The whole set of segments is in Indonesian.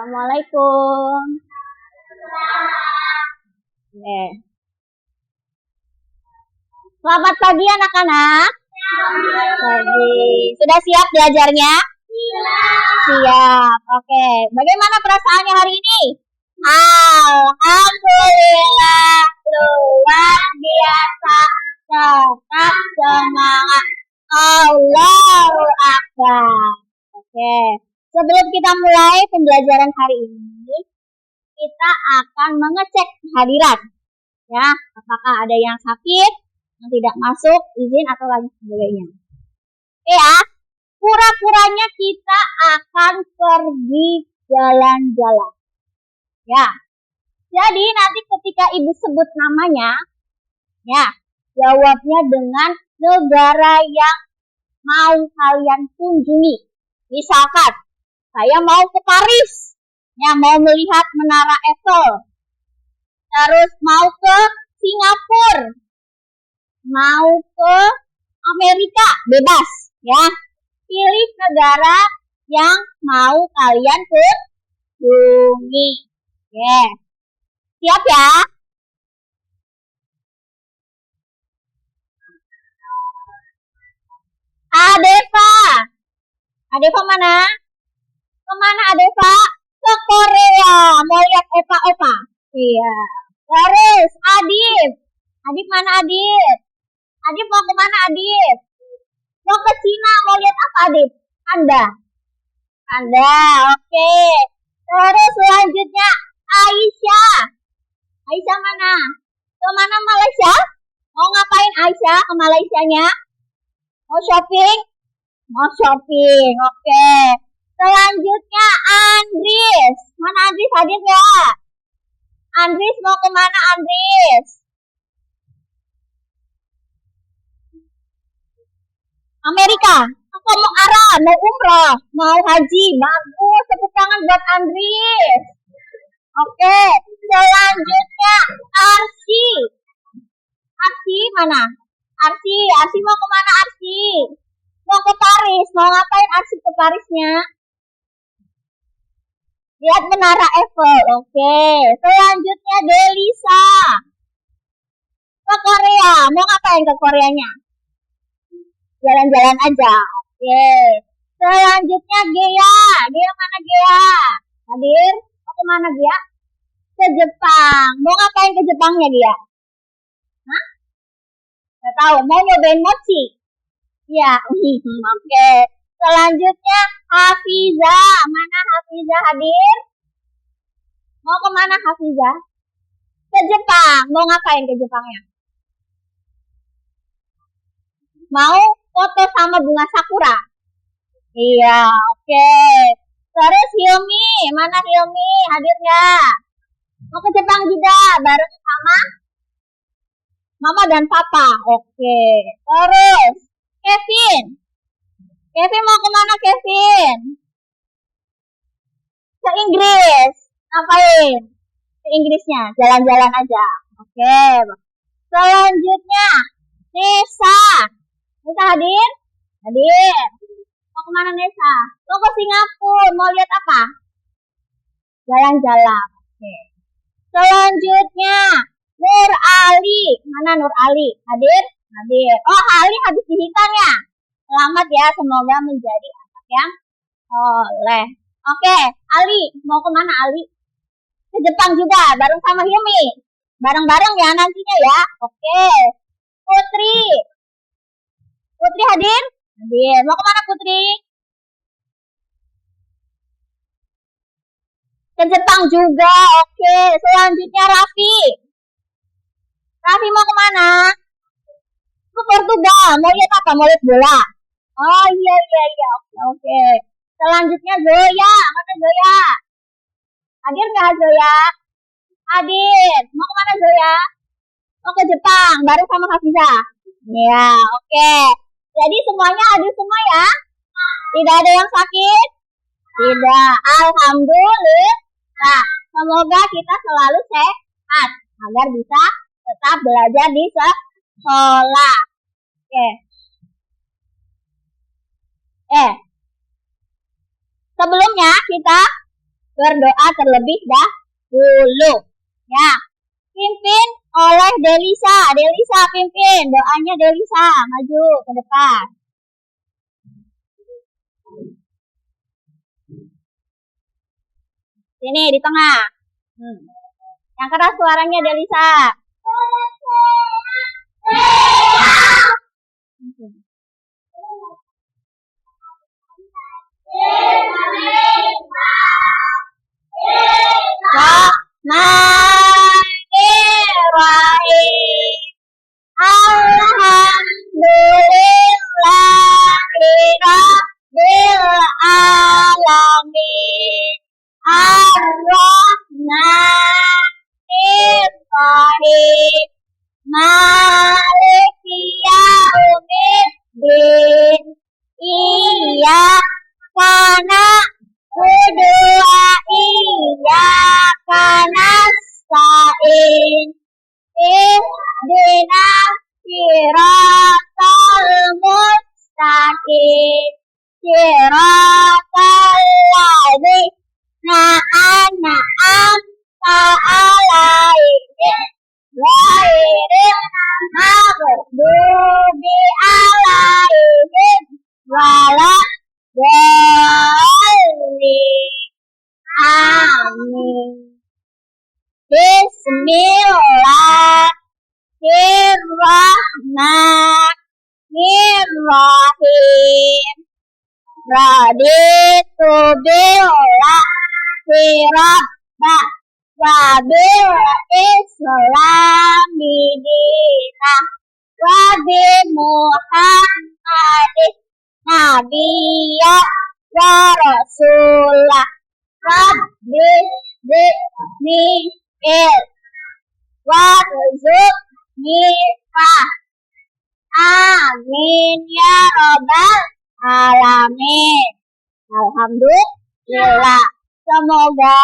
Assalamualaikum. Selamat pagi anak-anak. Pagi. Sudah siap belajarnya? Siap. Oke. Bagaimana perasaannya hari ini? Alhamdulillah. Luar biasa. Tetap semangat. Allahu Akbar. Oke. Sebelum kita mulai pembelajaran hari ini, kita akan mengecek kehadiran. Ya, apakah ada yang sakit, yang tidak masuk, izin atau lain sebagainya. Oke ya, pura-puranya kita akan pergi jalan-jalan. Ya, jadi nanti ketika ibu sebut namanya, ya, jawabnya dengan negara yang mau kalian kunjungi. Misalkan, saya mau ke Paris, ya, mau melihat Menara Eiffel. Terus mau ke Singapura, mau ke Amerika, bebas, ya. Pilih negara yang mau kalian kunjungi. Oke. Siap ya? Adeva. Adeva mana? Kemana Adeva? Ke Korea. Mau lihat opa-opa? Iya. Terus Adif. Adif mana Adif? Adif mau kemana Adif? Mau ke Cina. Mau lihat apa Adif? Anda. Oke. Terus selanjutnya Aisyah. Aisyah mana? Kemana Malaysia? Mau ngapain Aisyah ke Malaysianya? Mau shopping? Mau shopping. Oke. Selanjutnya Andris. Mana Andris? Hadir nggak? Andris mau kemana Andris? Amerika. Aku mau Arab, mau umroh, mau haji. Bagus, tepuk tangan buat Andris. Oke, selanjutnya Arsi. Arsi mana? Arsi mau kemana Arsi? Mau ke Paris. Mau ngapain Arsi ke Parisnya? Lihat Menara Eiffel. Oke. Selanjutnya Delisa. Ke Korea. Mau ngapain ke Koreanya? Jalan-jalan aja. Oke. Selanjutnya Gea. Gea mana Gea? Hadir? Mau kemana Gea? Ke Jepang. Mau ngapain ke Jepangnya Gea? Hah? Gak tahu. Mau nyobain mochi? Ya. Oke. Selanjutnya Hafiza. Mana Hafiza hadir? Mau kemana Hafiza? Ke Jepang. Mau ngapain ke Jepangnya? Mau foto sama bunga sakura? Iya, oke. Terus Hilmi. Mana Hilmi? Hadir nggak? Mau ke Jepang juga bareng sama Mama dan Papa. Oke. Terus Kevin. Kevin mau kemana Kevin? Ke Inggris. Ngapain? Ke Inggrisnya. Jalan-jalan aja. Oke. Selanjutnya Nesa. Nesa hadir? Hadir. Mau kemana Nesa? Mau ke Singapura. Mau lihat apa? Jalan-jalan. Oke. Selanjutnya Nur Ali. Mana Nur Ali? Hadir? Hadir. Oh, Ali habis dihitan ya? Selamat ya, semoga menjadi anak yang soleh. Oke, Ali, mau kemana Ali? Ke Jepang juga, bareng sama Hilmi. Bareng-bareng ya nantinya ya. Oke. Putri. Putri hadir? Hadir. Mau kemana Putri? Ke Jepang juga. Oke. Selanjutnya Raffi. Raffi mau kemana? Ke Portugal. Mau lihat apa? Mau lihat bola? Oh iya. Oke. Selanjutnya Zoya. Mana Zoya? Hadir nggak Zoya? Hadir. Mau kemana Zoya? Mau ke Jepang. Baru sama Hafiza. Ya, oke. Jadi semuanya hadir semua ya? Tidak ada yang sakit? Tidak. Alhamdulillah. Semoga kita selalu sehat agar bisa tetap belajar di sekolah. Oke. Sebelumnya kita berdoa terlebih dahulu. Ya, pimpin oleh Delisa. Delisa pimpin, doanya Delisa, maju ke depan. Sini di tengah. Yang keras suaranya Delisa. Bismillahirrahmanirrahim. Alhamdulillahirabbil alamin. Ar-Rahmanir-Rahim. Maliki yaumiddin. Iyyaka na'budu wa iyyaka nasta'in. Ihdinas siratal mustaqim. Siratal ladzina an'amta 'alaihim ghairil maghdubi 'alaihim waladdallin. Amin. Bismillahirrahmanirrahim. Raditu billahi rabban wa bil islami dinan wa bi Muhammadin nabiyyan wa rasulah. Rabbi zidni warzuqni fahma. Amin ya rabbal alamin. Alhamdulillah. Semoga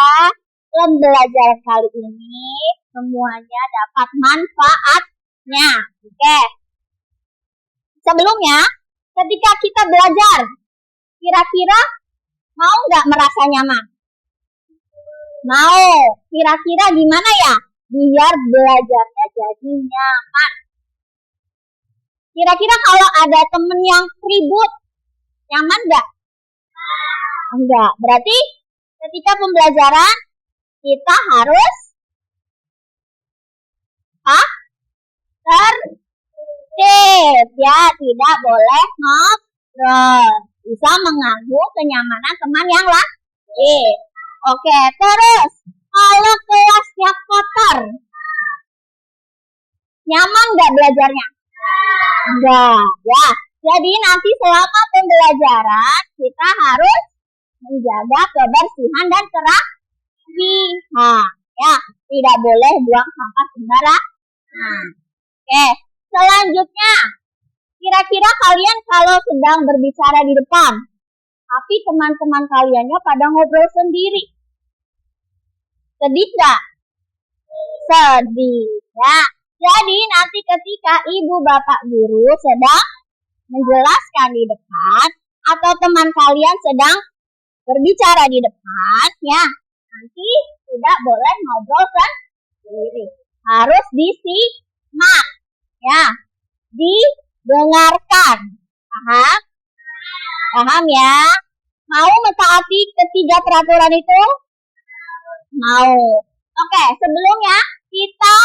pembelajaran kali ini semuanya dapat manfaatnya. Oke. Sebelumnya, ketika kita belajar, kira-kira mau nggak merasa nyaman? Mau. Kira-kira gimana ya biar belajarnya jadi nyaman? Kira-kira kalau ada temen yang ribut, nyaman nggak? Enggak. Berarti ketika pembelajaran kita harus tertib, ya, tidak boleh ngobrol, bisa mengganggu kenyamanan teman yang lain. Oke, terus kalau kelasnya kotor, nyaman nggak belajarnya? Enggak, ya. Jadi nanti selama pembelajaran kita harus menjaga kebersihan dan kerapihan. Ya, tidak boleh buang sampah sembarangan. Oke, selanjutnya, kira-kira kalian kalau sedang berbicara di depan, tapi teman-teman kaliannya pada ngobrol sendiri, sedih nggak? Sedih, ya. Jadi nanti ketika ibu bapak guru sedang menjelaskan di depan atau teman kalian sedang berbicara di depan, ya, nanti tidak boleh ngobrol sendiri. Harus disimak, ya, didengarkan. Paham? Paham ya? Mau mentaati ketiga peraturan itu? Mau. Oke, sebelumnya kita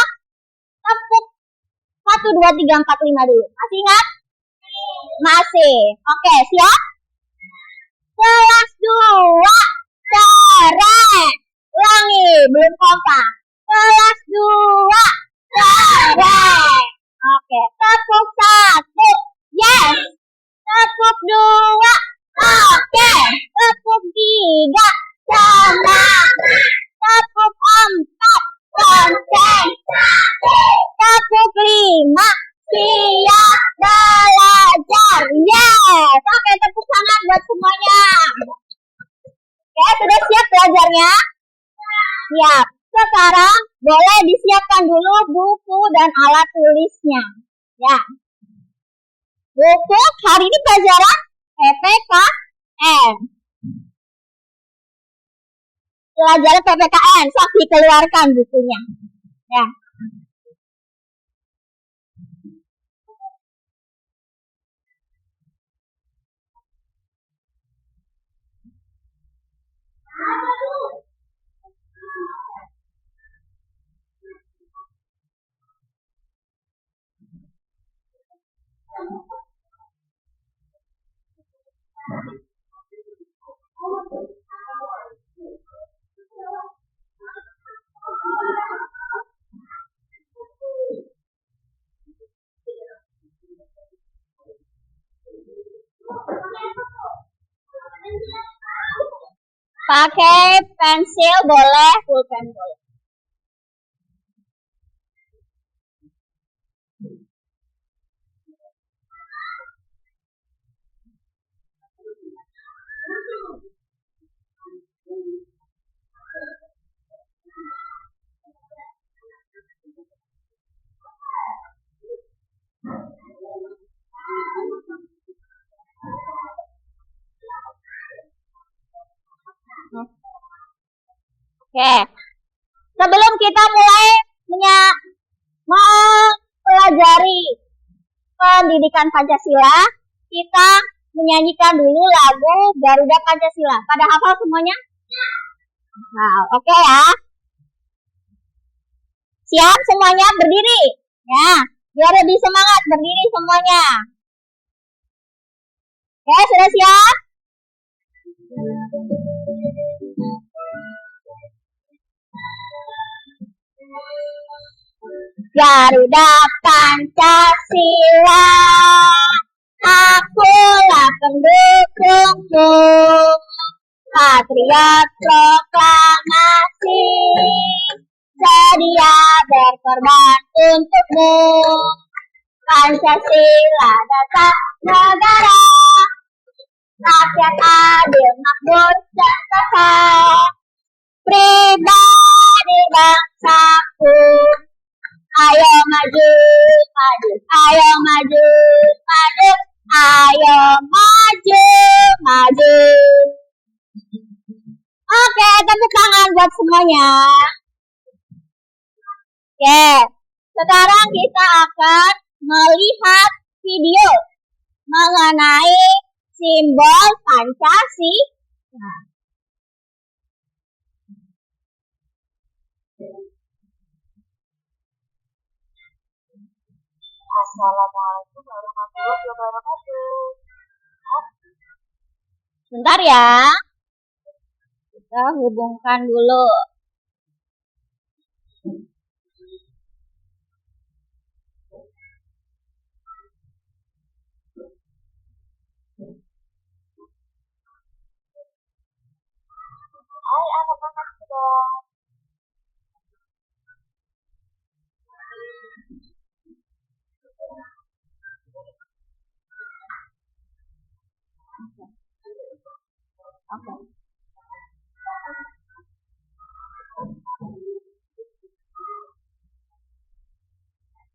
tepuk 1, 2, 3, 4, 5 dulu. Masih ingat? Masih. Oke, siap? Kelas 2. Cerek. Ulangi, belum kompak. Kelas 2. Cerek. Oke, tepuk 1. Yes. Tepuk 2. Oke. Tepuk 3. Semangat. Tepuk 4. Konsentrasi. Tepuk 5. Siap belajar. Yes. Oke, tepuk tangan buat semuanya. Oke, sudah siap belajarnya? Siap. Sekarang boleh disiapkan dulu buku dan alat tulisnya. Ya. Buku hari ini pelajaran PPKN. pelajaran PPKN. Sok dikeluarkan bukunya. Ya. Pakai pensil boleh, pulpen boleh. Oke. Sebelum kita mulai mempelajari pendidikan Pancasila, kita menyanyikan dulu lagu Garuda Pancasila. Pada hafal semuanya? Nah, oke ya. Siap semuanya berdiri. Ya, biar lebih semangat berdiri semuanya. Oke, sudah siap? Garuda Pancasila, akulah pendukungmu, patriot proklamasi, sedia berkorban untukmu. Pancasila dasar negara, rakyat adil makmur sejahtera, pribadi bangsaku. Ayo maju, maju, ayo maju, maju, ayo maju, maju. Oke, tepuk tangan buat semuanya. Oke, sekarang kita akan melihat video mengenai simbol Pancasila. Assalamualaikum warahmatullahi wabarakatuh. Bentar ya. Kita hubungkan dulu. Hai anak-anak sudah.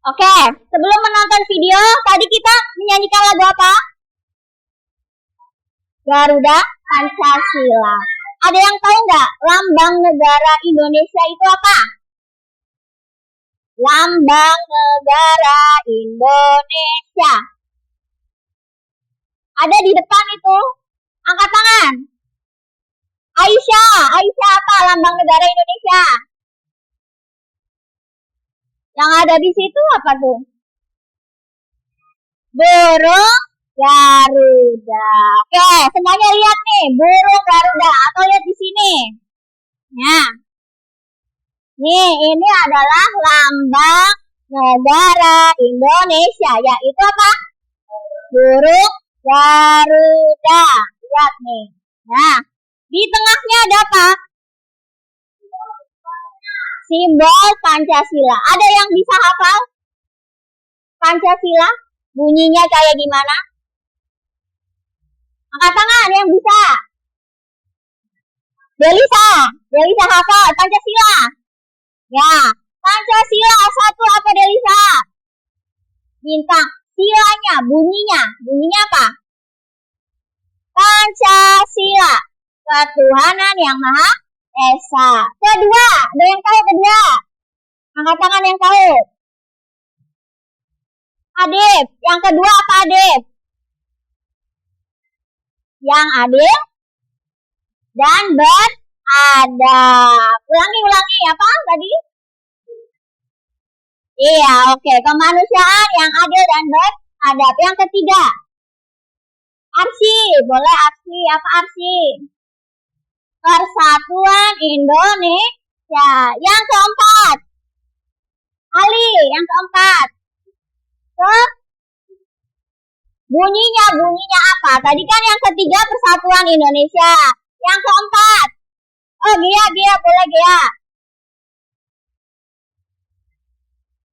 Oke, sebelum menonton video, tadi kita menyanyikan lagu apa? Garuda Pancasila. Ada yang tahu nggak lambang negara Indonesia itu apa? Lambang negara Indonesia. Ada di depan itu. Angkat tangan. Aisyah apa lambang negara Indonesia? Yang ada di situ apa tuh? Burung Garuda. Oke, semuanya lihat nih, burung Garuda. Atau lihat di sini. Nah, nih ini adalah lambang negara Indonesia, yaitu apa? Burung Garuda. Lihat nih. Nah, di tengahnya ada apa? Simbol Pancasila. Ada yang bisa hafal Pancasila? Bunyinya kayak gimana? Angkat tangan yang bisa. Delisa hafal Pancasila. Ya, Pancasila satu apa Delisa? Bintang. Silanya, bunyinya apa? Pancasila. Ketuhanan yang Maha Esa. Kedua, ada yang tahu kedua? Angkat tangan yang tahu. Adib. Yang kedua apa Adib? Yang adil dan beradab. Ulangi apa tadi? Iya, oke. Kemanusiaan yang adil dan beradab. Yang ketiga, arsi. Boleh arsi. Apa arsi? Persatuan Indonesia. Yang keempat, Ali. Yang keempat, bunyinya apa? Tadi kan yang ketiga Persatuan Indonesia. Yang keempat, oh Gia, boleh Gia.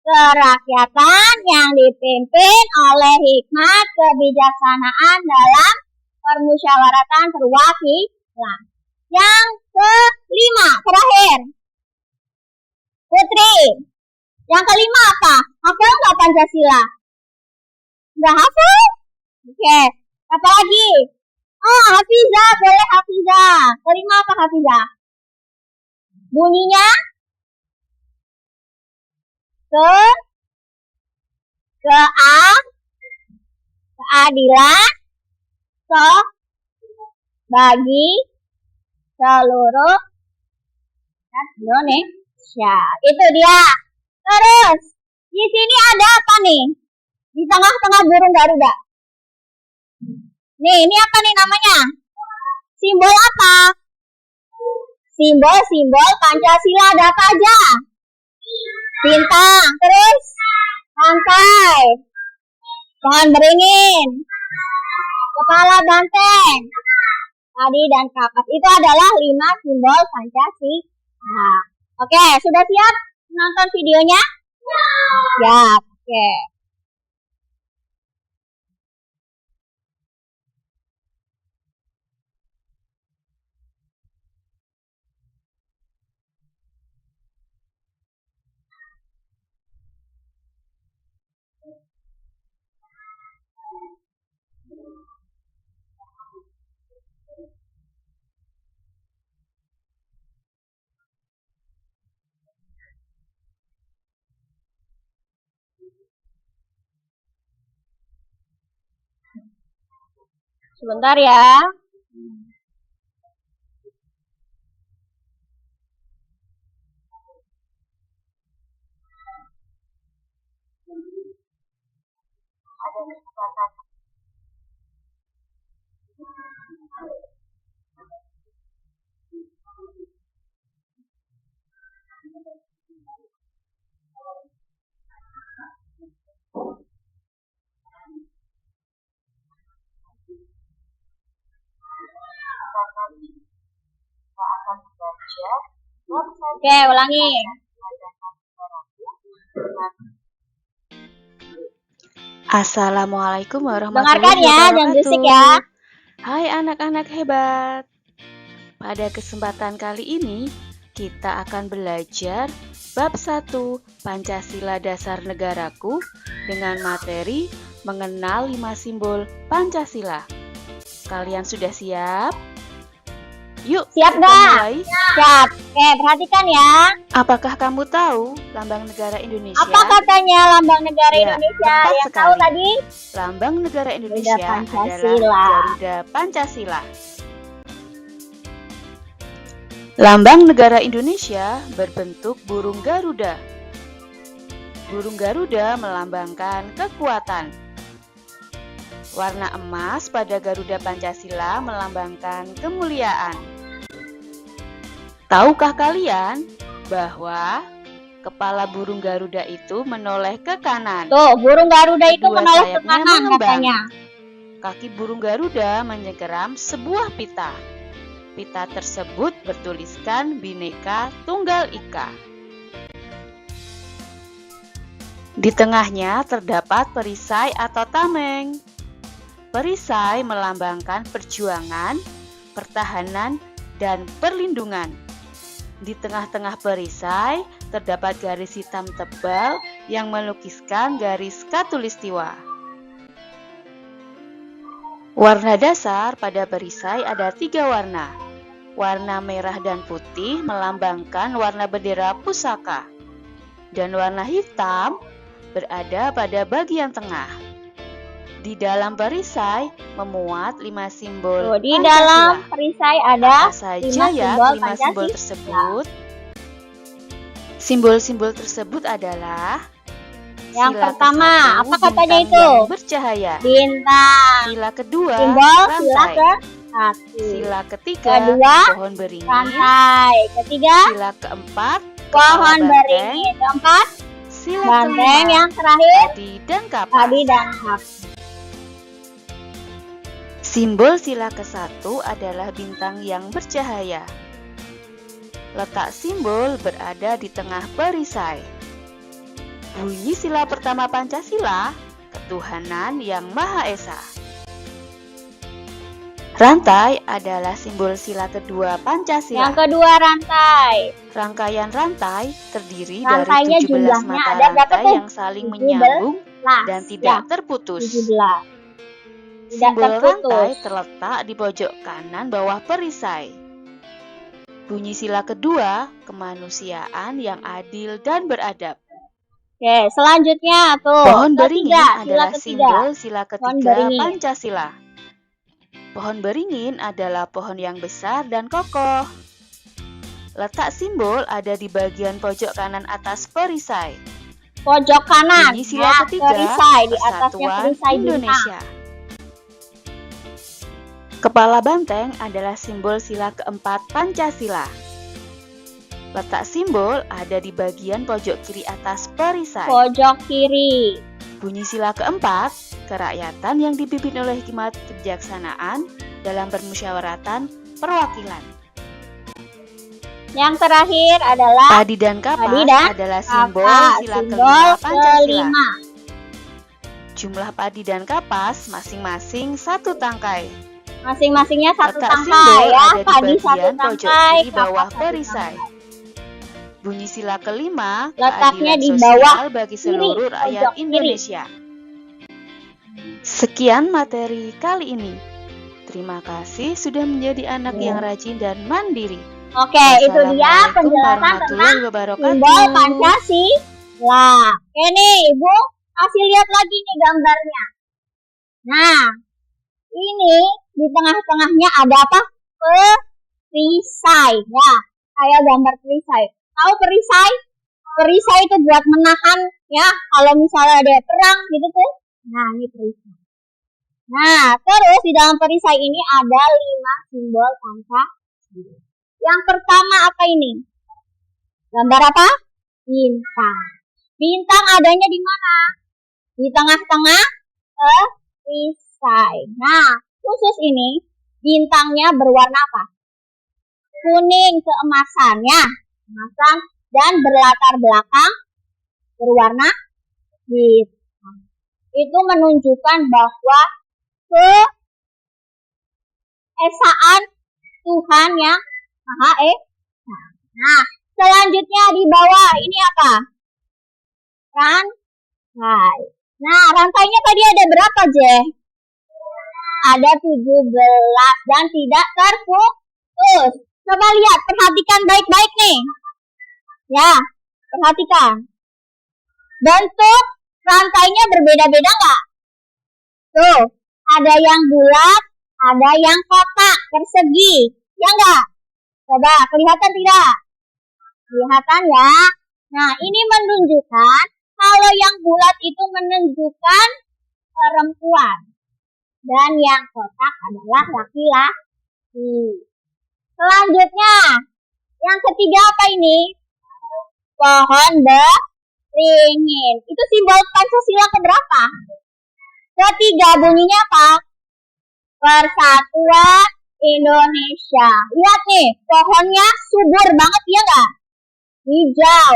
Kerakyatan yang dipimpin oleh hikmat kebijaksanaan dalam permusyawaratan perwakilan. Yang kelima, terakhir, Putri. Yang kelima apa? Hafal nggak Pancasila? Nggak hafal? Oke. Apa lagi? Oh, Hafizah. Boleh Hafizah. Kelima apa Hafizah? Bunyinya? Keadilan bagi seluruh Indonesia. Itu dia. Terus, di sini ada apa nih? Di tengah-tengah burung Garuda. Nih, ini apa nih namanya? Simbol apa? Simbol Pancasila. Ada apa aja? Bintang, terus pantai, pohon beringin, kepala banteng, tadi dan kapas. Itu adalah 5 simbol Pancasila. Oke, sudah siap nonton videonya? Siap. Oke. Sebentar ya. Oke, ulangi. Assalamualaikum warahmatullahi Dengarkan ya, jangan wabarakatuh. berisik ya. Hai anak-anak hebat. Pada kesempatan kali ini kita akan belajar bab 1 Pancasila Dasar Negaraku dengan materi mengenal 5 simbol Pancasila. Kalian sudah siap? Yuk, Siap kita gak? mulai. Siap. Oke, perhatikan ya. Apakah kamu tahu lambang negara Indonesia? Apa katanya lambang negara Ya, Indonesia? tepat Yang tahu sekali. tadi? Lambang negara Indonesia Pancasila. adalah Garuda Pancasila. Lambang negara Indonesia berbentuk burung Garuda. Burung Garuda melambangkan kekuatan. Warna emas pada Garuda Pancasila melambangkan kemuliaan. Tahukah kalian bahwa kepala burung Garuda itu menoleh ke kanan? Tuh, burung Garuda itu Kedua menoleh ke sayapnya kanan mengembang. katanya. Kaki burung Garuda menyegeram sebuah pita. Pita tersebut bertuliskan Bhinneka Tunggal Ika. Di tengahnya terdapat perisai atau tameng. Perisai melambangkan perjuangan, pertahanan, dan perlindungan. Di tengah-tengah perisai terdapat garis hitam tebal yang melukiskan garis khatulistiwa. Warna dasar pada perisai ada 3 warna. Warna merah dan putih melambangkan warna bendera pusaka. Dan warna hitam berada pada bagian tengah. Di dalam perisai memuat 5 simbol Di Pancasila. dalam perisai ada Apa saja 5 ya simbol 5 simbol Pancasila. tersebut? Simbol-simbol tersebut adalah Yang sila pertama, ke-1, apa katanya bintang itu? yang bercahaya. Bintang. Sila kedua, Simbol sila rantai. ke-1. Sila ketiga, Kedua, pohon beringin. rantai. Ketiga, Sila keempat, pohon kepala banteng. beringin. Keempat, Sila banteng. kelima, Yang terakhir, padi dan kapas. padi dan kapas. Simbol sila ke-1 adalah bintang yang bercahaya. Letak simbol berada di tengah perisai. Bunyi sila pertama Pancasila, ketuhanan yang Maha Esa. Rantai adalah simbol sila kedua Pancasila. Yang kedua, rantai. Rangkaian rantai terdiri Rantainya dari 17 jumlahnya mata ada berapa rantai tuh? yang saling 17. menyambung dan Ya, tidak terputus. 17. Tidak Simbol rantai terputus. terletak di pojok kanan bawah perisai. Bunyi sila kedua, kemanusiaan yang adil dan beradab. Oke, selanjutnya tuh. Pohon beringin Ketiga, sila adalah ketiga. simbol sila Pohon ketiga beringin. Pancasila. Pohon beringin adalah pohon yang besar dan kokoh. Letak simbol ada di bagian pojok kanan atas perisai. Pojok kanan. Bunyi sila Nah, ketiga, perisai. Di atasnya Persatuan perisai bintang. Indonesia. Kepala banteng adalah simbol sila keempat Pancasila. Letak simbol ada di bagian pojok kiri atas perisai. Pojok kiri. Bunyi sila keempat, kerakyatan yang dipimpin oleh hikmat kebijaksanaan dalam permusyawaratan perwakilan. Yang terakhir adalah Padi dan kapas Padi dan adalah simbol kapas. sila Simbol kelima Pancasila. kelima. Jumlah padi dan kapas masing-masing satu tangkai. Masing-masingnya satu Letak tangkai simbol ya. ada di Padi satu bagian pojok tangkai. kiri bawah kapas satu perisai. tangkai. Bunyi sila kelima, Letaknya keadilan di sosial bawah bagi kiri, seluruh rakyat pojok kiri. Indonesia. Sekian materi kali ini. Terima kasih sudah menjadi anak yang rajin dan mandiri. Oke, itu dia Wassalamualaikum penjelasan tentang warahmatullahi wabarakatuh. simbol Pancasila. Oke nih, Ibu kasih lihat lagi nih gambarnya. Nah, ini di tengah-tengahnya ada apa? Perisai. Ya, kayak gambar perisai. Tahu perisai? Perisai itu buat menahan ya, kalau misalnya ada perang gitu tuh. Nah, ini perisai. Nah, terus di dalam perisai ini ada 5 simbol Pancasila. Yang pertama apa ini? Gambar apa? Bintang. Bintang adanya di mana? Di tengah-tengah perisai. Nah, khusus ini bintangnya berwarna apa? Kuning keemasan ya. Keemasan dan berlatar belakang berwarna hitam. Itu menunjukkan bahwa keesaan Tuhan yang Maha Esa. Nah, selanjutnya di bawah ini apa? Rantai. Nah, rantainya tadi ada berapa, Je? Ada 17 dan tidak terputus. Coba lihat, perhatikan baik-baik nih. Ya, perhatikan. Bentuk rantainya berbeda-beda nggak? Tuh, ada yang bulat, ada yang kotak, persegi. Ya nggak? Coba, kelihatan tidak? Kelihatan ya? Nah, ini menunjukkan kalau yang bulat itu menunjukkan perempuan. Dan yang kotak adalah laki-laki. Selanjutnya, yang ketiga apa ini? Pohon beringin. Itu simbol Pancasila keberapa? Ketiga, bunyinya apa? Persatuan Indonesia. Lihat nih, pohonnya subur banget ya nggak? Hijau,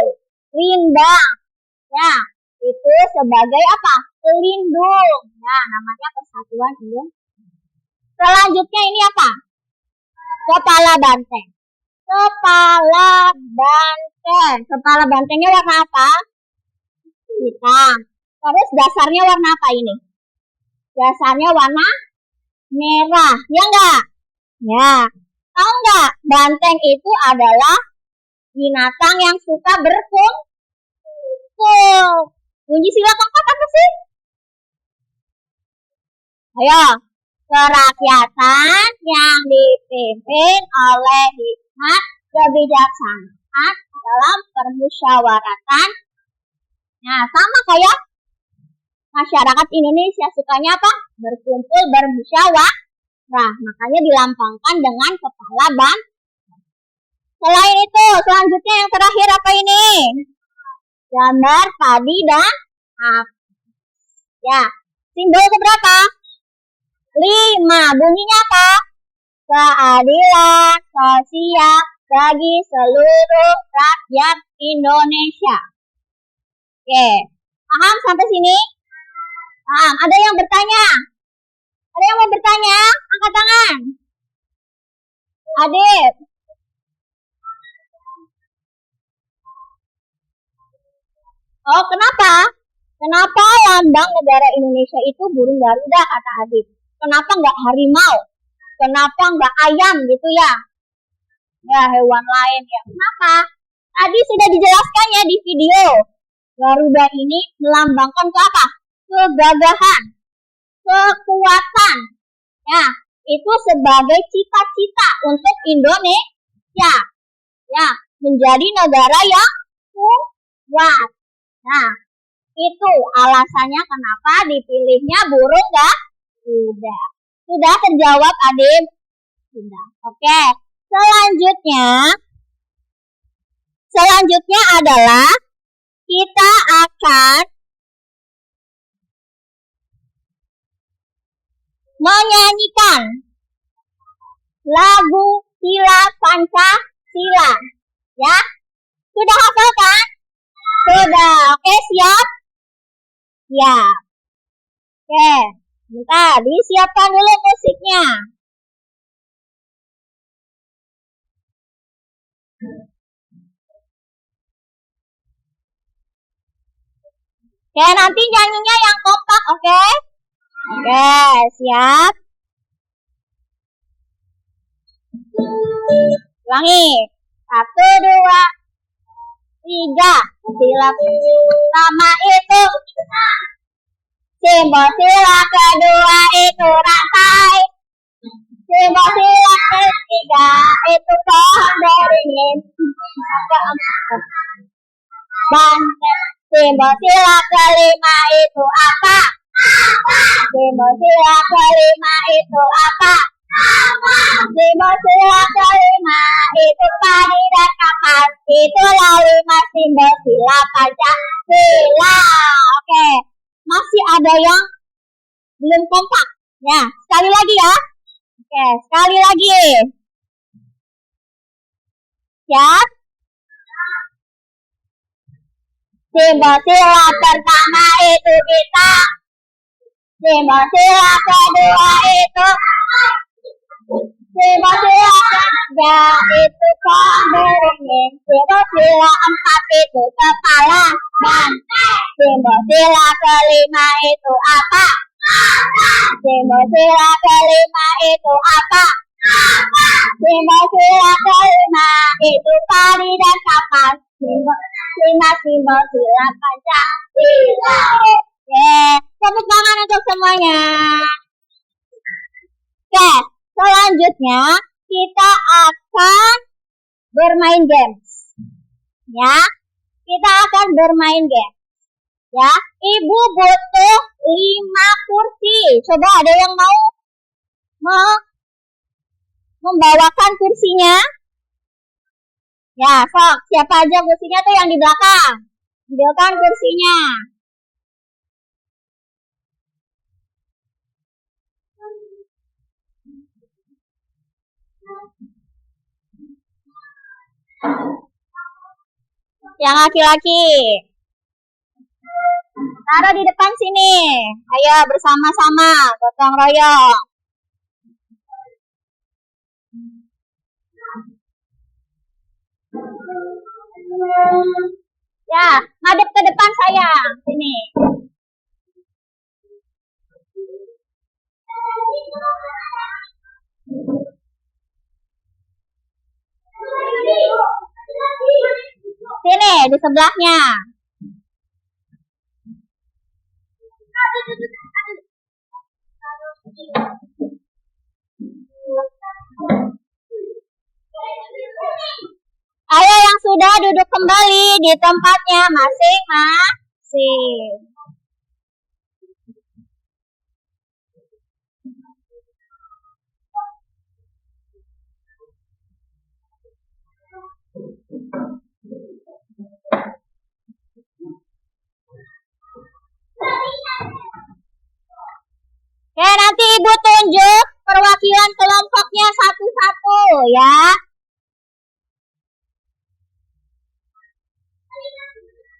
rindang. Ya, itu sebagai apa? Pelindung. Nah, namanya Persatuan Indonesia. Selanjutnya ini apa? Kepala banteng. Kepala banteng. Kepala bantengnya warna apa? Hitam. Terus dasarnya warna apa ini? Dasarnya warna merah. Ya enggak? Ya. Tahu enggak Banteng itu adalah binatang yang suka berkumpul. Kunci sila keempat apa sih? Ayo, kerakyatan yang dipimpin oleh hikmat kebijaksanaan dalam permusyawaratan. Nah, sama kayak masyarakat Indonesia sukanya apa? Berkumpul, bermusyawarah. Nah, makanya dilambangkan dengan kepala banteng. Selain itu, selanjutnya yang terakhir apa ini? Gambar padi dan apa? Ya, simbol keberapa? 5. Bunyinya apa? Keadilan sosial bagi seluruh rakyat Indonesia. Oke, paham sampai sini? Paham? Ada yang bertanya? Ada yang mau bertanya? Angkat tangan. Adit. Oh, kenapa? Kenapa lambang negara Indonesia itu burung Garuda, kata Adit? Kenapa nggak harimau? Kenapa nggak ayam gitu ya? Ya, hewan lain ya. Kenapa? Tadi sudah dijelaskan ya di video. Garuda ini melambangkan ke apa? Kegagahan, kekuatan. Ya, itu sebagai cita-cita untuk Indonesia. Ya, menjadi negara yang kuat. Nah, itu alasannya kenapa dipilihnya burung Garuda. Sudah terjawab, Adim? Sudah. Oke. Selanjutnya adalah kita akan menyanyikan lagu Sila Pancasila. Ya? Sudah hafal kan? Sudah. Oke, siap? Ya. Oke. Bentar, disiapkan dulu musiknya. Oke, nanti nyanyinya yang kompak, oke? Oke, siap? Ulangi. 1, 2, 3. Sila pertama itu simbol sila kedua itu rantai. Simbol sila ketiga itu pohon beringin. Keempat banteng. Simbol sila kelima itu apa? Simbol sila kelima itu apa? Simbol sila kelima itu padi dan kapas. Itulah 5 simbol sila Pancasila. Oke, masih ada yang belum kompak. Ya, sekali lagi ya. Oke, sekali lagi. Siap? Simbol sila pertama itu kita. Simbol sila kedua itu. Simbol sila ketiga itu pohon beringin. Simbol sila 4 itu kepala banteng. Simbol sila kelima itu apa? Simbol sila kelima itu apa? Simbol sila kelima itu padi dan kapas. 5 simbol sila Pancasila. Oke, tepuk tangan untuk semuanya. Oke, selanjutnya kita akan bermain games. Ya, kita akan bermain games. Ya, Ibu butuh 5 kursi. Coba ada yang mau membawakan kursinya? Ya, sok. Siapa aja kursinya tuh yang di belakang? Ambilkan kursinya. Yang laki-laki. Taruh di depan sini. Ayo bersama-sama, gotong royong. Ya, ngadep ke depan saya. Sini. di sebelahnya. Ayo yang sudah duduk kembali di tempatnya masing-masing. Oke, nanti Ibu tunjuk perwakilan kelompoknya satu-satu ya.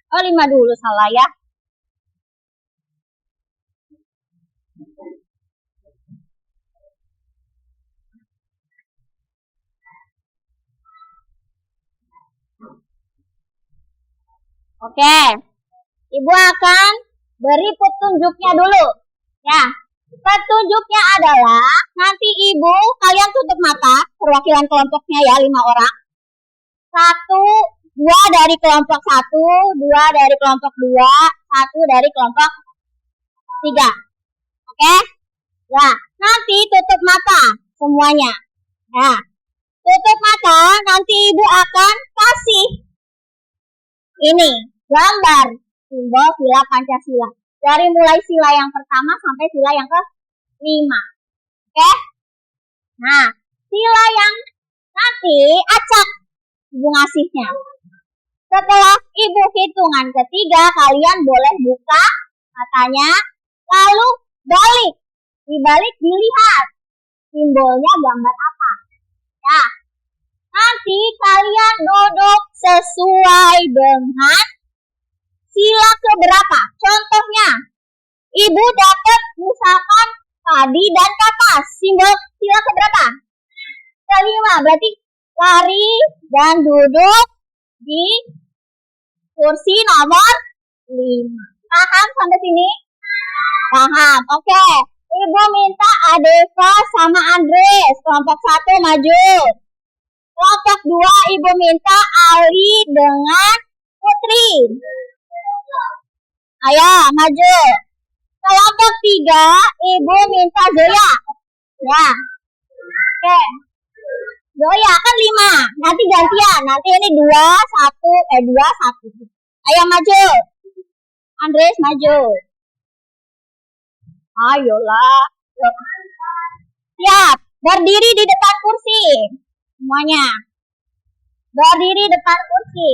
Oh, 5 dulu salah ya. Oke, Ibu akan beri petunjuknya dulu. Ya, petunjuknya adalah nanti Ibu, kalian tutup mata, perwakilan kelompoknya ya, 5 orang. 2 dari kelompok 1, 2 dari kelompok 2, 1 dari kelompok 3. Oke? Nah, nanti tutup mata semuanya. Nah, tutup mata, nanti Ibu akan kasih ini, gambar simbol sila Pancasila. Dari mulai sila yang pertama sampai sila yang ke-5. Oke? Nah, sila yang nanti acak Ibu ngasihnya. Setelah Ibu hitungan ketiga, kalian boleh buka matanya, lalu balik. Dibalik dilihat simbolnya gambar apa. Ya, nanti kalian duduk sesuai dengan sila keberapa. Contohnya, Ibu dapat misalkan tadi dan kata simbol sila keberapa? Ke-5, berarti lari dan duduk di kursi nomor 5. Paham sampai sini? Paham. Oke. Ibu minta Adeva sama Andres. Kelompok 1 maju. Kelompok 2 Ibu minta Ali dengan Putri. Ayo maju. Kelompok 3 Ibu minta Zoya. Ya. Oke. Zoya kan 5. Nanti gantian. Nanti ini 2, 1. Ayo maju. Andres maju. Ayolah. Siap. Berdiri di depan kursi. Semuanya. Berdiri depan kursi.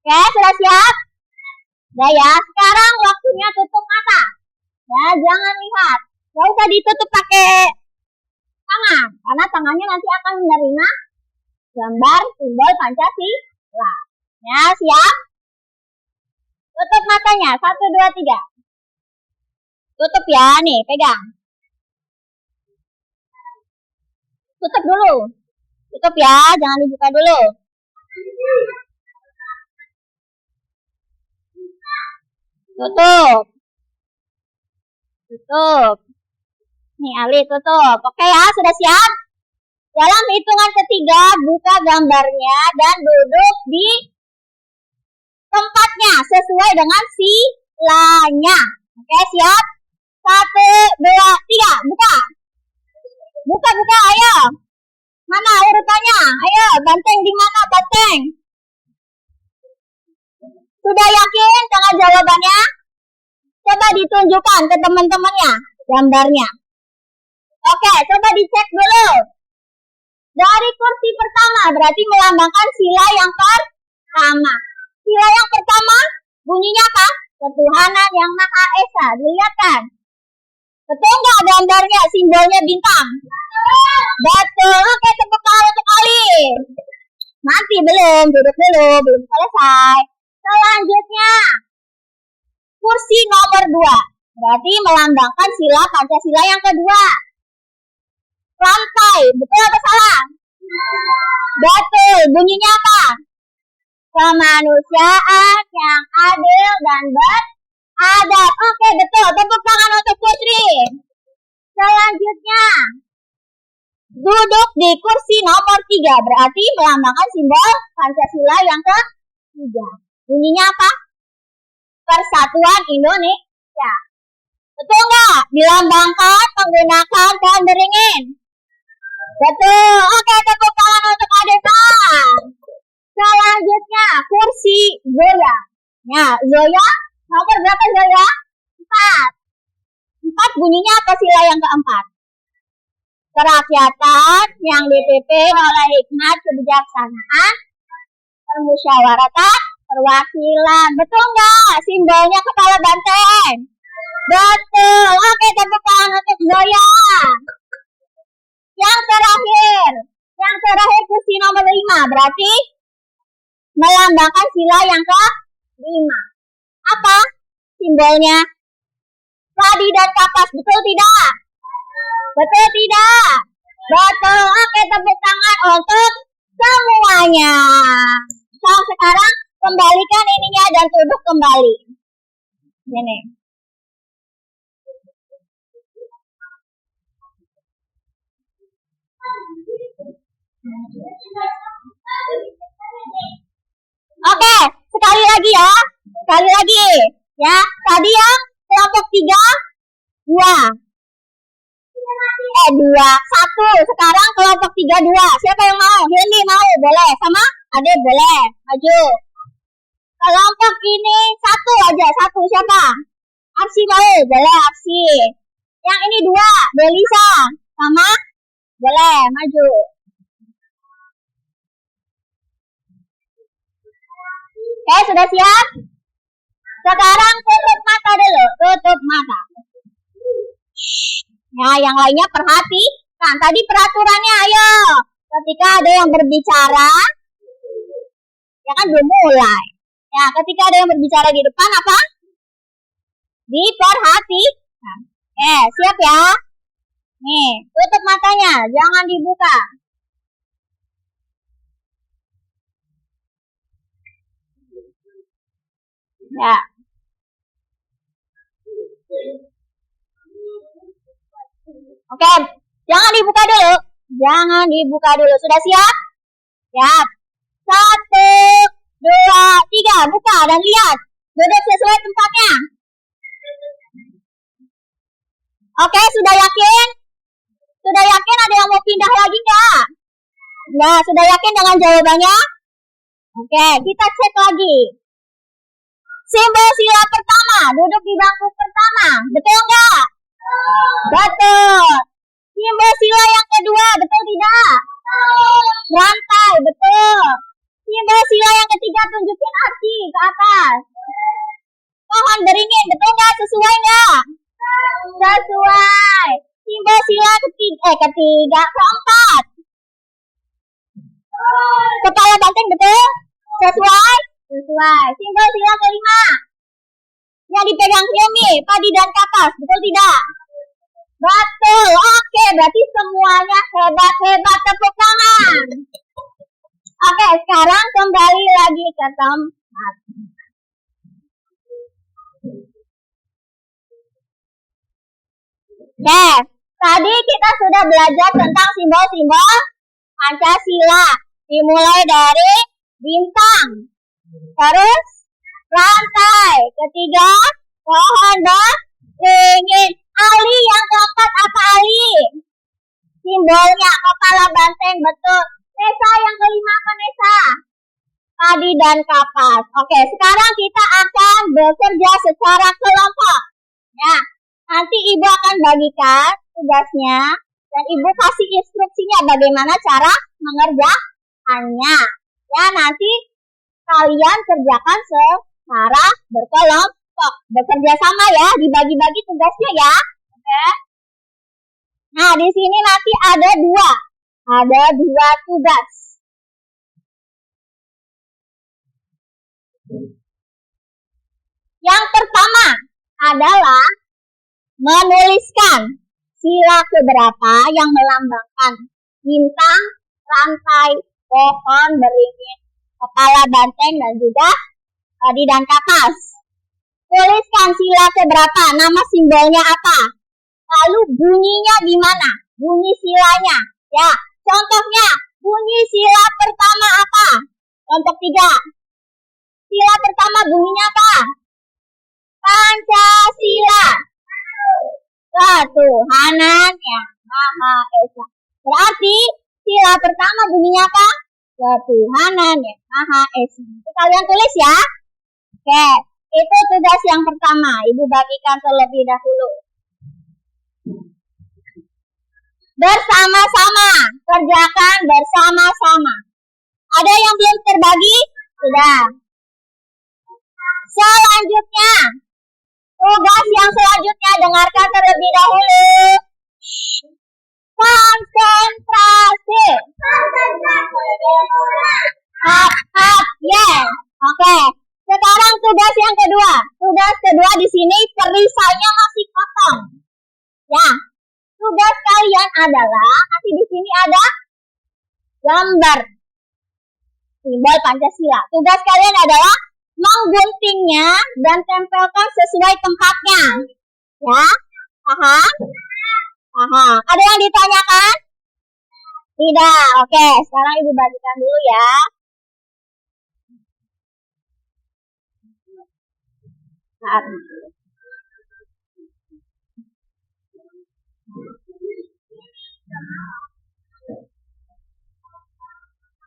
Oke, sudah siap? Udah ya. Sekarang waktunya tutup mata. Ya, jangan lihat. Gak usah ditutup pakai tangan, karena tangannya nanti akan menerima gambar simbol Pancasila. Ya, siap? Tutup matanya, 1, 2, 3. Tutup ya, nih, pegang. Tutup dulu. Tutup ya, jangan dibuka dulu. Tutup. Tutup. Nih, Ali tutup. Oke ya, sudah siap? Dalam hitungan ketiga, buka gambarnya dan duduk di tempatnya sesuai dengan silanya. Oke, siap? 1, 2, 3, buka. Buka, ayo. Mana urutannya? Ayo, banteng di mana banteng? Sudah yakin dengan jawabannya? Coba ditunjukkan ke teman-temannya gambarnya. Oke, coba dicek dulu. Dari kursi pertama berarti melambangkan sila yang pertama. Sila yang pertama bunyinya apa? Ketuhanan yang Maha Esa. Dilihat kan? Betul nggak gambarnya? Simbolnya bintang. Betul. Oke, tepuk tangan untuk Ali. Nanti belum, duduk dulu, belum selesai. Selanjutnya, kursi nomor 2. Berarti melambangkan sila Pancasila yang kedua. Rantai, betul atau salah? Betul, bunyinya apa? Kemanusiaan yang adil dan beradab. Oke, betul, tepuk tangan untuk Putri. Selanjutnya, duduk di kursi nomor 3. Berarti melambangkan simbol Pancasila yang ke-3. Bunyinya apa? Persatuan Indonesia. Betul nggak? Dilambangkan menggunakan pohon beringin. Betul. Oke, tepuk tangan untuk Adesa. Selanjutnya, kursi Zoya. Ya, Zoya, nomor berapa Zoya? 4. 4 bunyinya apa sila yang keempat? Kerakyatan yang dipimpin oleh hikmat kebijaksanaan, permusyawaratan, perwakilan. Betul nggak? Simbolnya kepala banteng. Betul. Oke, tepuk tangan untuk Zoya. Yang terakhir kursi nomor 5. Berarti melambangkan sila yang ke-5. Apa simbolnya? Padi dan kapas. Betul tidak? Betul tidak? Betul. Oke, tepuk tangan untuk semuanya. Sekarang kembalikan ininya dan duduk kembali. Ini. Oke, sekali lagi ya. Sekali lagi. Ya, tadi yang kelompok 3, 2. 2, 1. Sekarang kelompok 3, 2. Siapa yang mau? Hilmi mau? Boleh. Sama Ade boleh. Maju. Kelompok ini 1 aja. 1 siapa? Arsi mau? Boleh Arsi. Yang ini 2. Delisa. Sama? Boleh. Maju. Oke, sudah siap? Sekarang tutup mata dulu. Tutup mata. Nah, yang lainnya perhatikan. Tadi peraturannya, ayo. Ketika ada yang berbicara, ya kan belum mulai. Ya, ketika ada yang berbicara di depan, apa? Diperhatikan. Siap ya? Nih, tutup matanya. Jangan dibuka. Ya. Oke, jangan dibuka dulu. Jangan dibuka dulu. Sudah siap? Siap. 1, 2, 3. Buka dan lihat. Duduk sesuai tempatnya. Oke, sudah yakin? Sudah yakin ada yang mau pindah lagi nggak? Nah, sudah yakin dengan jawabannya? Oke, kita cek lagi. Simbol sila pertama, duduk di bangku pertama. Betul nggak? Betul. Simbol sila yang kedua, betul tidak? Rantai, betul. Simbol sila yang ketiga, tunjukin arti ke atas. Pohon beringin, betul nggak? Sesuai nggak? Sesuai. Simbol sila ketiga, keempat. Kepala banteng, betul? Sesuai? Sesuai. Simbol sila kelima. Yang dipegang Hilmi, padi dan kapas, betul tidak? Betul. Oke, berarti semuanya hebat-hebat, tepuk tangan. Oke, sekarang kembali lagi ke tempat. Oke, tadi kita sudah belajar tentang simbol-simbol Pancasila. Dimulai dari bintang, terus rantai, ketiga pohon beringin. Ali yang keempat apa Ali? Simbolnya kepala banteng, betul. Nesa yang kelima apa Nesa? Padi dan kapas. Oke, sekarang kita akan bekerja secara kelompok. Ya, nanti Ibu akan bagikan tugasnya dan Ibu kasih instruksinya bagaimana cara mengerjakannya. Ya, nanti kalian kerjakan secara berkelompok. Bekerja sama ya, dibagi-bagi tugasnya ya. Oke. Nah, di sini nanti ada dua tugas. Yang pertama adalah menuliskan sila keberapa yang melambangkan bintang, rantai, pohon beringin, kepala banteng, dan juga padi dan kapas. Tuliskan sila keberapa, nama simbolnya apa, lalu bunyinya gimana, bunyi silanya, Ya, contohnya bunyi sila pertama apa? Kelompok 3. Sila pertama bunyinya apa? Pancasila. Ketuhanan yang Maha Esa. Berarti sila pertama bunyinya apa? Ketuhanan yang Maha Esa. Kalian tulis ya. Oke, itu tugas yang pertama. Ibu bagikan terlebih dahulu. Bersama-sama, kerjakan bersama-sama. Ada yang belum terbagi? Sudah. Selanjutnya, tugas yang selanjutnya dengarkan terlebih dahulu. Konsentrasi. Hap, yes. Oke. Sekarang tugas yang kedua. Tugas kedua di sini perisainya masih kosong. Ya. Tugas kalian adalah nanti di sini ada gambar simbol Pancasila. Tugas kalian adalah mengguntingnya dan tempelkan sesuai tempatnya. Ya, paham? Paham. Ada yang ditanyakan? Tidak. Oke, sekarang ibu bagikan dulu ya. Saat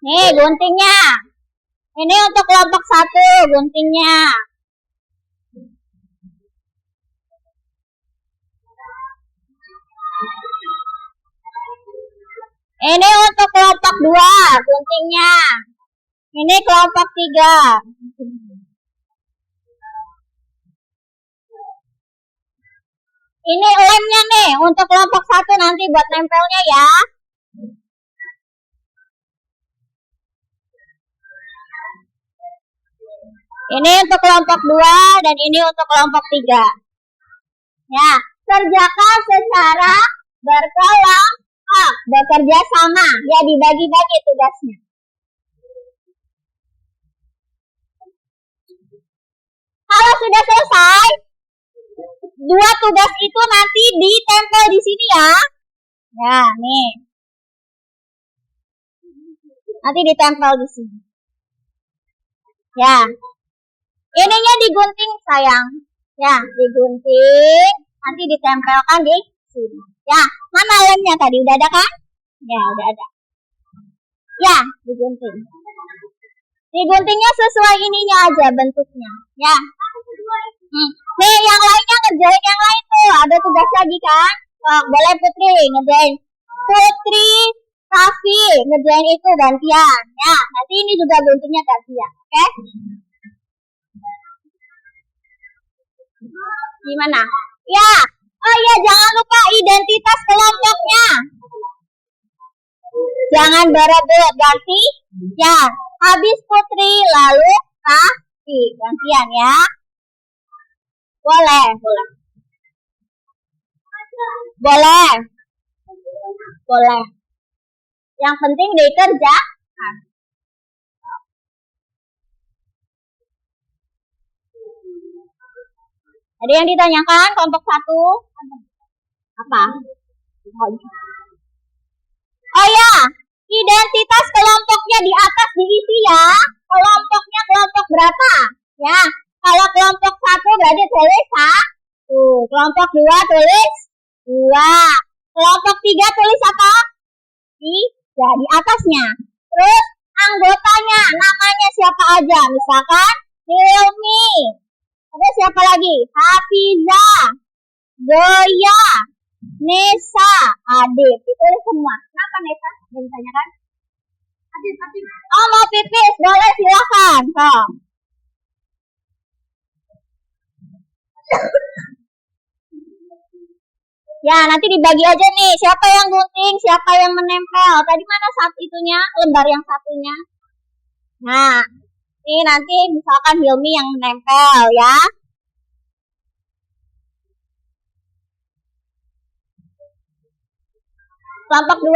nih guntingnya. Ini untuk kelompok 1 guntingnya. Ini untuk kelompok 2 guntingnya. Ini kelompok 3. Ini lemnya nih untuk kelompok 1 nanti buat nempelnya ya. Ini untuk kelompok 2 dan ini untuk kelompok 3. Ya, kerjakan secara berkelompok, bekerja sama. Ya, dibagi-bagi tugasnya. Kalau sudah selesai, 2 tugas itu nanti ditempel di sini ya. Ya, nih. Nanti ditempel di sini. Ya. Ininya digunting sayang. Ya, digunting. Nanti ditempelkan di sini. Ya, mana lemnya tadi? Udah ada kan? Ya, udah ada. Ya, digunting. Diguntingnya sesuai ininya aja bentuknya. Ya. Nih, yang lainnya ngerjain yang lain tuh. Ada tugas lagi kan? Oh, boleh Putri ngerjain. Putri, Raffi ngerjain itu gantian. Ya, nanti ini juga guntingnya gantian. Oke? Gimana? Ya. Oh iya, jangan lupa identitas kelompoknya. Jangan berebut, ganti. Ya, habis Putri lalu Raffi gantian ya. Boleh. Yang penting dikerjakan. Ada yang ditanyakan kelompok 1? Apa? Oh ya, identitas kelompoknya di atas diisi ya. Kelompoknya kelompok berapa? Ya, kalau kelompok 1 berarti tulis 1. Kelompok 2 tulis 2. Kelompok 3 tulis apa? 3 di atasnya. Terus anggotanya, namanya siapa aja? Misalkan Hilmi. Ada siapa lagi? Hafizah, Zoya, Nesa, Adit. Itu semua. Kenapa Nesa? Yang ditanyakan? Adit. Oh, mau pipis? Boleh, silakan. Oh. Ya, nanti dibagi aja nih. Siapa yang gunting, siapa yang menempel. Tadi mana saat itunya? Lembar yang satunya. Nah, ini nanti misalkan Hilmi yang menempel ya. Kelompok 2,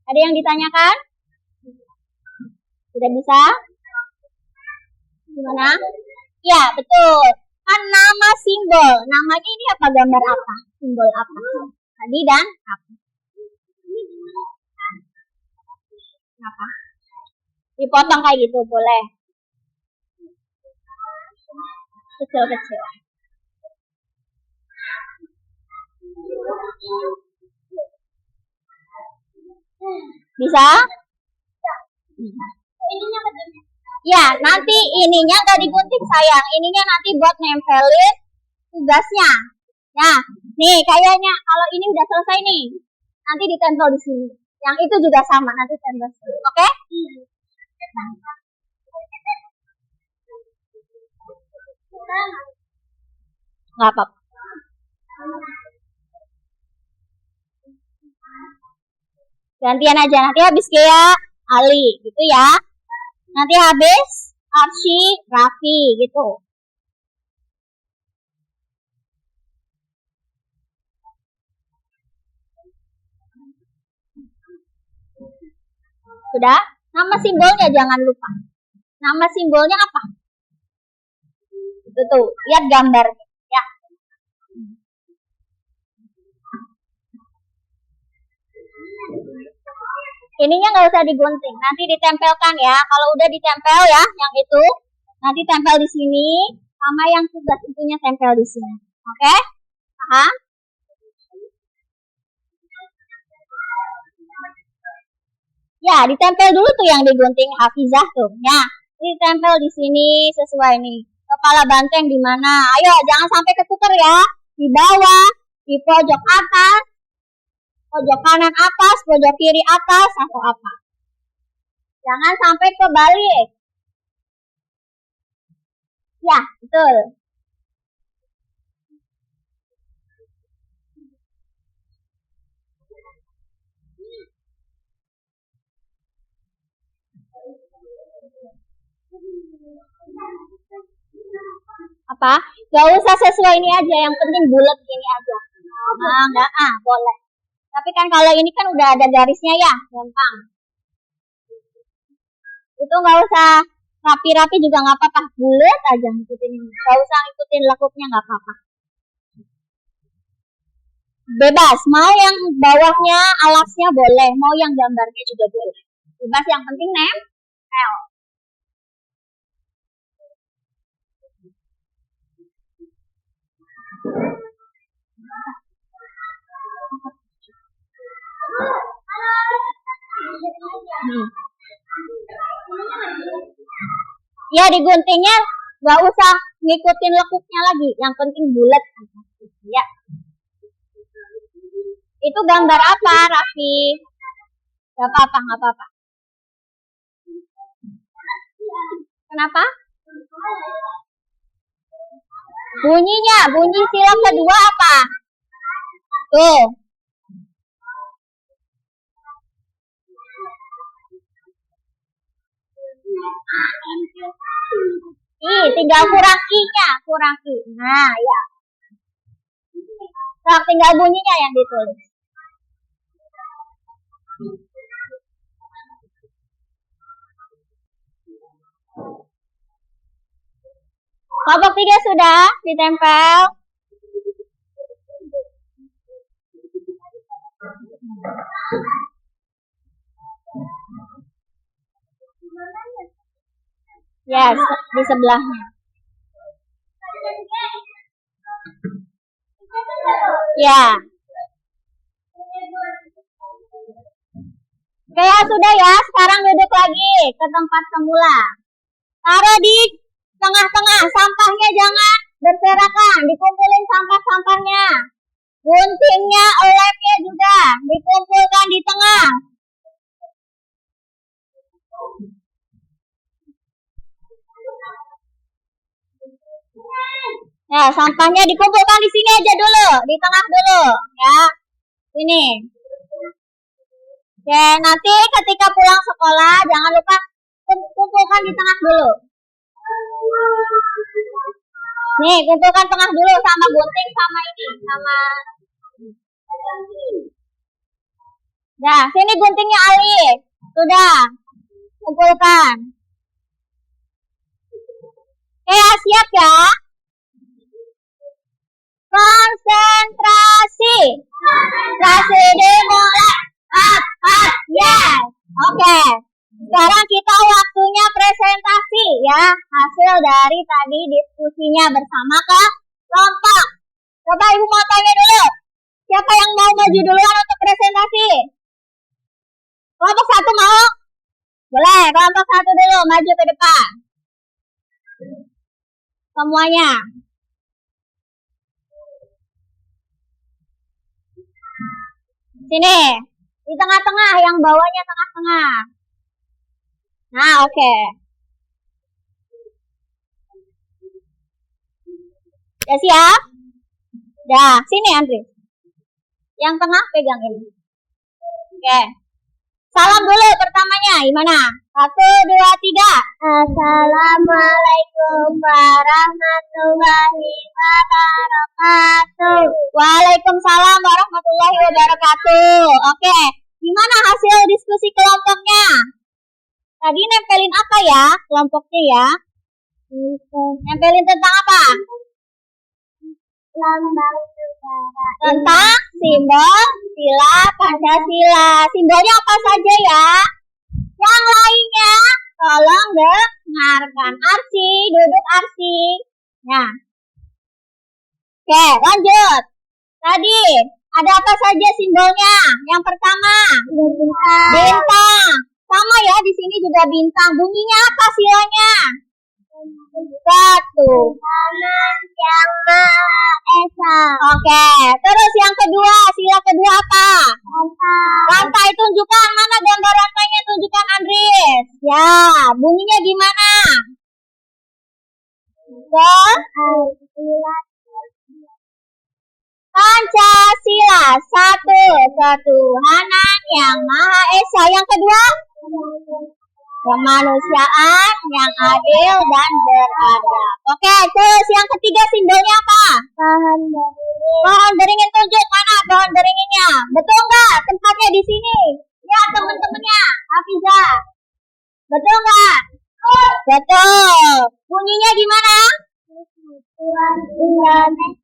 ada yang ditanyakan? Sudah bisa? Gimana? Ya, betul. Kan nama simbol. Namanya ini apa? Gambar apa? Simbol apa? Tadi dan apa? Dipotong kayak gitu, boleh. Kecil-kecil. Bisa? Ya, nanti ininya nggak digunting sayang. Ininya nanti buat nempelin tugasnya. Nah, nih kayaknya kalau ini udah selesai nih. Nanti ditempel di sini. Yang itu juga sama, nanti tempel sini. Oke? Nggak apa-apa. Gantian aja, nanti habis kayak Ali gitu ya. Nanti habis Arsy, Raffi gitu. Sudah? Nama simbolnya jangan lupa. Nama simbolnya apa? Itu tuh, lihat gambarnya ya. Ininya nggak usah digunting, nanti ditempelkan ya. Kalau udah ditempel ya, yang itu nanti tempel di sini, sama yang tugas itunya tempel di sini. Oke? Paham? Ya, ditempel dulu tuh yang digunting Hafizah tuh. Ya, ditempel di sini sesuai nih. Kepala banteng di mana? Ayo, jangan sampai ketuker ya. Di bawah, di pojok atas, pojok kanan atas, pojok kiri atas, atau apa. Jangan sampai kebalik. Ya, betul. Apa? Gak usah sesuai ini aja, yang penting bulat ini aja. Nah, enggak, boleh. Tapi kan kalau ini kan udah ada garisnya ya, gampang. Itu nggak usah rapi-rapi juga nggak apa-apa, bulat aja ngikutin ini. Nggak usah ngikutin lekuknya nggak apa-apa. Bebas, mau yang bawahnya alasnya boleh, mau yang gambarnya juga boleh. Bebas, yang penting nempel. Ya, diguntingnya nggak usah ngikutin lekuknya lagi, yang penting bulat aja. Ya. Itu gambar apa, Raffi? Gak apa-apa, nggak apa-apa. Kenapa? Bunyinya, bunyi silap kedua apa? Tuh. Tinggal kurang i-nya, kurang i. Nah, ya. Nah, tinggal bunyinya yang ditulis. Kelompok 3 sudah ditempel. Yes, di sebelahnya. Ya. Oke ya, sudah ya. Sekarang duduk lagi ke tempat semula. Taruh di tengah-tengah. Sampahnya jangan berserakan. Dikumpulin sampah-sampahnya. Guntingnya, lemnya juga dikumpulkan di tengah. Ya, sampahnya dikumpulkan di sini aja dulu, di tengah dulu, ya. Sini. Oke, nanti ketika pulang sekolah jangan lupa kumpulkan di tengah dulu. Nih, kumpulkan tengah dulu sama gunting sama ini, sama. Nah, sini guntingnya Ali. Sudah. Kumpulkan. Oke, siap ya? Konsentrasi. Konsentrasi dimulai. Yes. Oke. Sekarang kita waktunya presentasi ya. Hasil dari tadi diskusinya bersama kelompok. Coba Ibu mau tanya dulu. Siapa yang mau maju duluan untuk presentasi? Kelompok 1 mau? Boleh, kelompok 1 dulu maju ke depan. Semuanya. Sini, di tengah-tengah, yang bawahnya tengah-tengah. Nah, oke. Udah siap? Udah, sini Andri. Yang tengah pegang ini. Oke. Salam dulu pertamanya, gimana? 1, 2, 3. Assalamualaikum warahmatullahi wabarakatuh. Waalaikumsalam warahmatullahi wabarakatuh. Oke, gimana hasil diskusi kelompoknya? Tadi nempelin apa ya kelompoknya ya? Nempelin tentang apa? Lambang negara. Tentang simbol sila Pancasila. Simbolnya apa saja ya? Yang lainnya tolong dengarkan. Arsi, duduk Arsi. Nah. Oke, lanjut. Tadi ada apa saja simbolnya? Yang pertama, bintang. Sama ya, di sini juga bintang. Bunyinya apa silanya? 1. Yang Maha Esa. Oke, terus yang kedua, sila kedua apa? Rantai. Tunjukkan, mana gambar rantainya, tunjukkan Andris. Ya, bunyinya gimana? Pancasila, 1 ketuhanan yang Maha Esa. Yang kedua, kemanusiaan yang adil dan beradab. Oke, terus yang ketiga simbolnya apa? Pohon beringin. Pohon beringin, tunjuk mana pohon beringinnya? Betul nggak? Tempatnya di sini. Ya, teman-temannya. Hafiza. Betul nggak? Betul. Bunyinya gimana?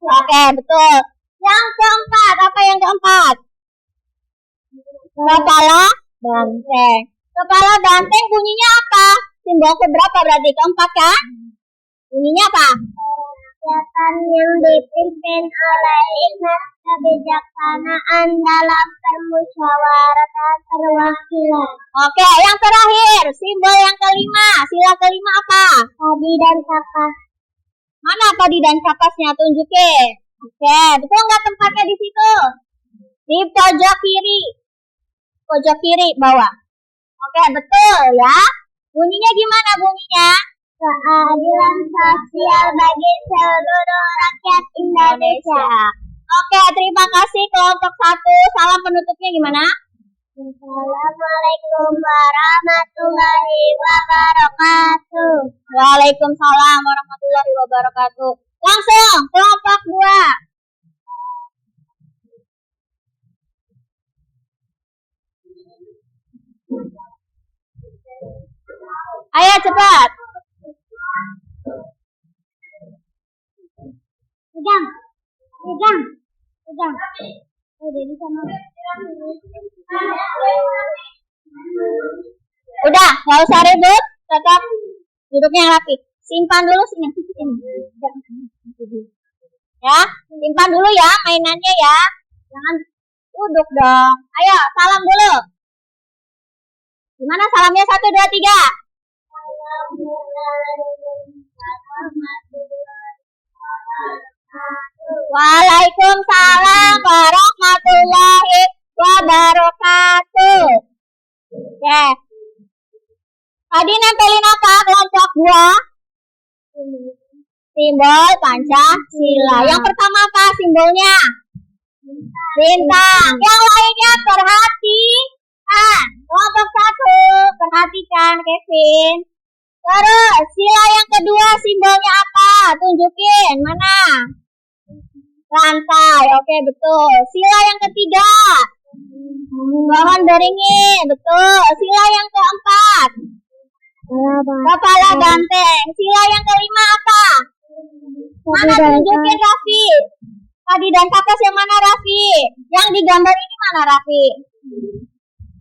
Oke, betul. Yang keempat, apa yang keempat? Kepala banteng. Kepala banteng bunyinya apa? Simbol keberapa berarti? Keempat kan? Bunyinya apa? Kegiatan yang dipimpin oleh hikmat kebijaksanaan dalam permusyawaratan perwakilan. Oke, yang terakhir, simbol yang kelima. Sila kelima apa? Padi dan kapas. Mana padi dan kapasnya? Tunjukin. Oke, betul nggak tempatnya di situ? Di pojok kiri. Pojok kiri bawah. Oke, betul ya. Bunyinya gimana bunyinya? Keadilan sosial bagi seluruh rakyat Indonesia. Oke, terima kasih kelompok 1. Salam penutupnya gimana? Assalamualaikum warahmatullahi wabarakatuh. Waalaikumsalam warahmatullahi wabarakatuh. Langsung kelompok 2. Ayo cepat. Pegang. Jadi sama. Udah, nggak usah ribut, tetap duduknya yang rapi. Simpan dulu sini. Ya, simpan dulu ya mainannya ya. Jangan duduk dong. Ayo, salam dulu. Gimana salamnya? 1, 2, 3. Waalaikumsalam warahmatullahi wabarakatuh. Oke. Tadi nempelin apa kelompok 2? Simbol Pancasila. Yang pertama apa simbolnya? Bintang. Yang lainnya perhatikan. Kelompok 1, perhatikan Kevin. Terus sila yang kedua simbolnya apa? Tunjukin, mana? Rantai, oke betul. Sila yang ketiga, pohon beringin, betul. Sila yang keempat, kepala banteng. Sila yang kelima apa? Mana tunjukin Raffi? Tadi dan kapas yang mana Raffi? Yang digambar ini mana Raffi?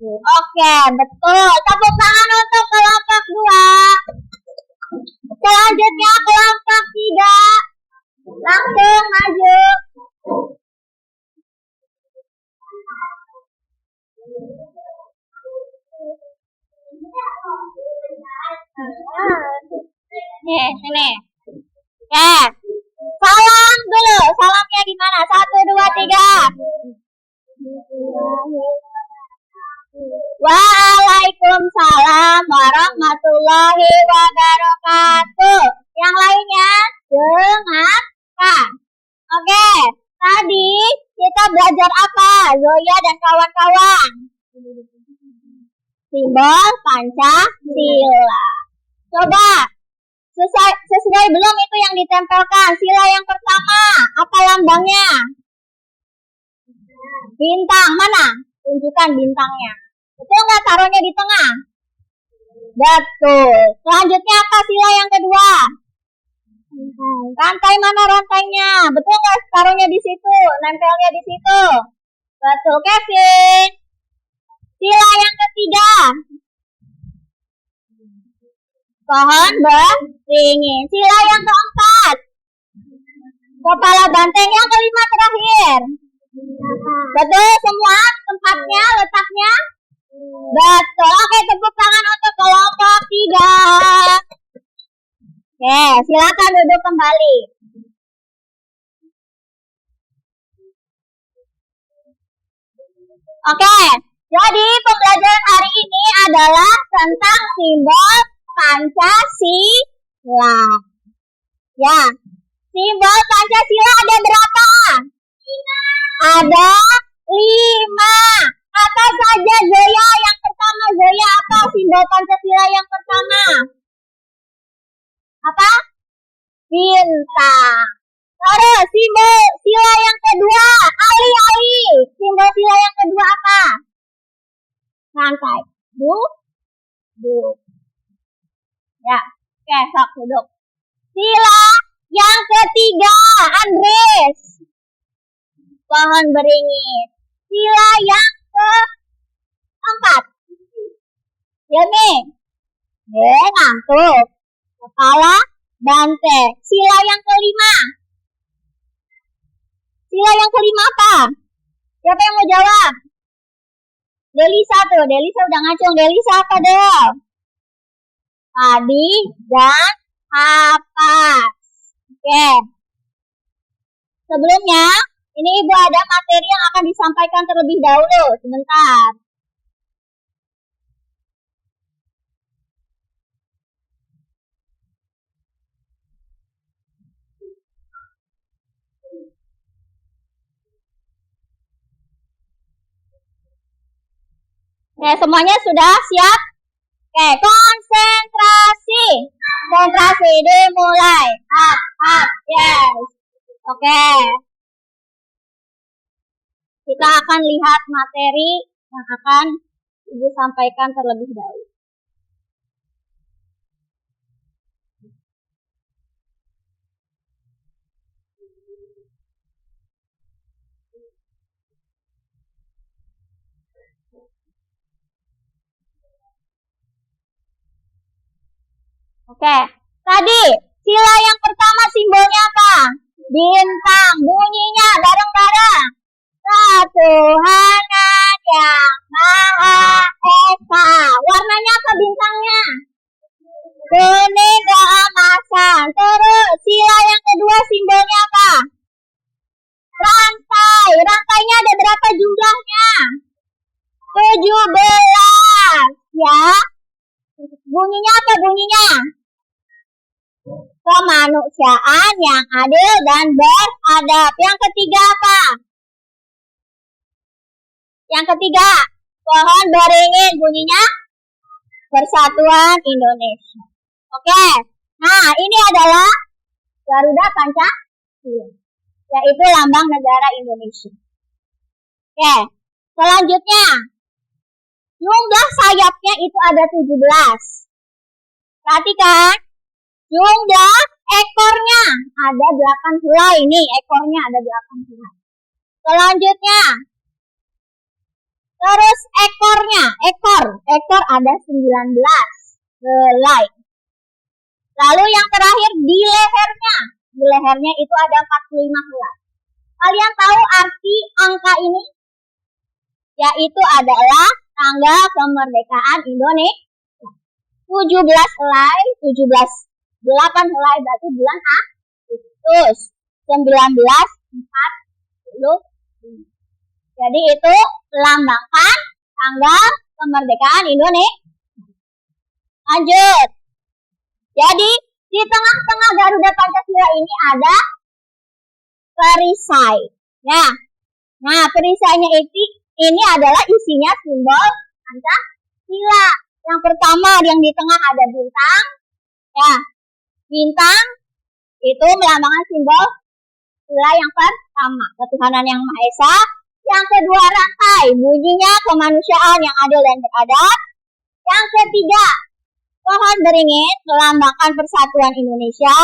Oke, betul. Tepuk tangan untuk kelompok 2. Selanjutnya kelompok 3. Langsung maju. Nih, sini. Oke. Salam dulu. Salamnya gimana? 1, 2, 3. Waalaikumsalam warahmatullahi wabarakatuh. Yang lainnya dengarkan. Oke, tadi kita belajar apa? Zoya dan kawan-kawan. Simbol Pancasila. Coba sesuai belum itu yang ditempelkan? Sila yang pertama, apa lambangnya? Bintang. Mana? Tunjukkan bintangnya. Betul nggak taruhnya di tengah? Betul. Selanjutnya apa sila yang kedua? Rantai. Mana rantainya? Betul nggak taruhnya di situ? Nempelnya di situ? Betul, Kevin. Sila yang ketiga. Pohon beringin. Sila yang keempat. Kepala banteng. Yang kelima terakhir. Betul semua tempatnya, letaknya? Betul. Oke, tepuk tangan untuk kelompok 3. Oke, silakan duduk kembali. Oke, jadi pembelajaran hari ini adalah tentang simbol Pancasila. Ya, simbol Pancasila ada berapa? Ada 5. Apa saja Zoya? Yang pertama Zoya apa simbol Pancasila yang pertama? Apa? Bintang. Terus simbol sila yang kedua, Ali. Simbol sila yang kedua apa? Rantai. Duduk. Ya, oke, sok duduk. Sila yang ketiga, Andres. Pohon beringin. Sila yang keempat, Yemi. Ngantuk. Kepala banteng. Sila yang kelima. Sila yang kelima apa? Siapa yang mau jawab? Delisa tuh. Delisa udah ngacung. Delisa apa dong? Adi dan Hapas. Oke. Sebelumnya, ini Ibu ada materi yang akan disampaikan terlebih dahulu. Sebentar. Oke, semuanya sudah siap? Oke, konsentrasi. Konsentrasi dimulai. Up, yes. Oke. Kita akan lihat materi yang akan Ibu sampaikan terlebih dahulu. Oke, tadi sila yang pertama simbolnya apa? Bintang. Bunyinya bareng-bareng. Ketuhanan yang Maha Esa. Warnanya apa bintangnya? Kuning keemasan. Terus sila yang kedua simbolnya apa? Rantai. Rantainya ada berapa jumlahnya? 17. Ya. Bunyinya apa bunyinya? Kemanusiaan yang adil dan beradab. Yang ketiga apa? Yang ketiga, pohon beringin. Bunyinya Persatuan Indonesia. Oke. Nah, ini adalah Garuda Pancasila, yaitu lambang negara Indonesia. Oke. Selanjutnya, jumlah sayapnya itu ada 17. Perhatikan. Jumlah ekornya ada 8 helai. Ini ekornya ada 8 helai. Selanjutnya, Terus ekornya, ekor ada 19 helai. Lalu yang terakhir di lehernya itu ada 45 helai. Kalian tahu arti angka ini? Yaitu adalah tanggal kemerdekaan Indonesia. 17 helai, 8 helai berarti bulan Agustus 1945. Jadi itu melambangkan tanggal kemerdekaan Indonesia. Lanjut. Jadi di tengah-tengah Garuda Pancasila ini ada perisai. Nah, perisainya ini adalah isinya simbol Pancasila. Yang pertama yang di tengah ada bintang. Ya, bintang itu melambangkan simbol sila yang pertama, ketuhanan yang Maha Esa. Yang kedua rantai, bunyinya kemanusiaan yang adil dan beradab. Yang ketiga, pohon beringin melambangkan persatuan Indonesia.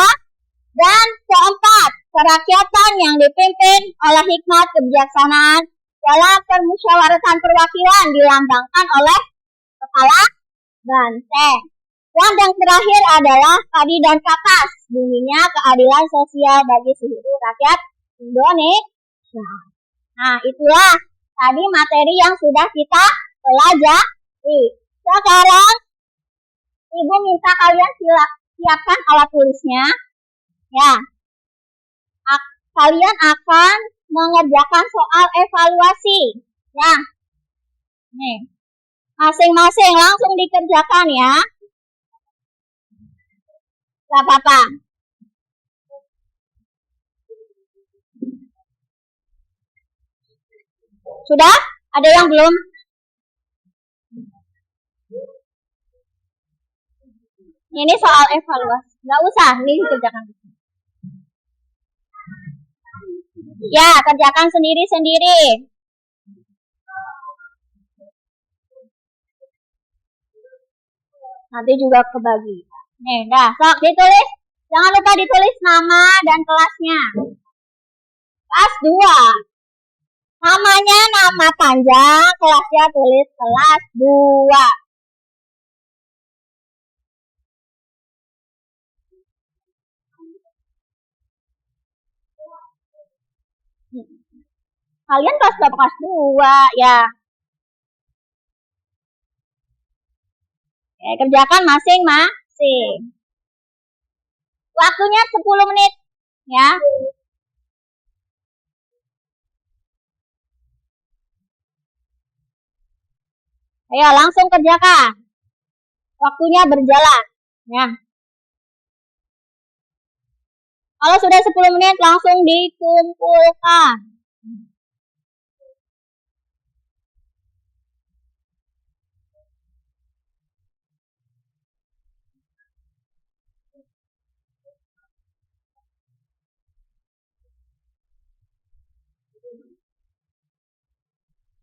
Dan keempat, kerakyatan yang dipimpin oleh hikmat kebijaksanaan dalam permusyawaratan perwakilan dilambangkan oleh kepala banteng. Dan yang terakhir adalah padi dan kapas, bunyinya keadilan sosial bagi seluruh rakyat Indonesia. Nah, itulah tadi materi yang sudah kita pelajari. Sekarang Ibu minta kalian siapkan alat tulisnya. Ya, kalian akan mengerjakan soal evaluasi. Ya, nih, masing-masing langsung dikerjakan ya. Gak apa-apa. Sudah? Ada yang belum? Ini soal evaluasi. Gak usah, ini dikerjakan. Ya, kerjakan sendiri-sendiri. Nanti juga kebagi. Nih, dah, sok ditulis. Jangan lupa ditulis nama dan kelasnya. Kelas 2. Namanya nama panjang, kelasnya tulis kelas 2. Kalian kelas berapa? Kelas 2 ya. Oke, kerjakan masing-masing. Waktunya 10 menit ya. Ayo langsung kerjakan. Waktunya berjalan ya. Kalau sudah 10 menit langsung dikumpulkan.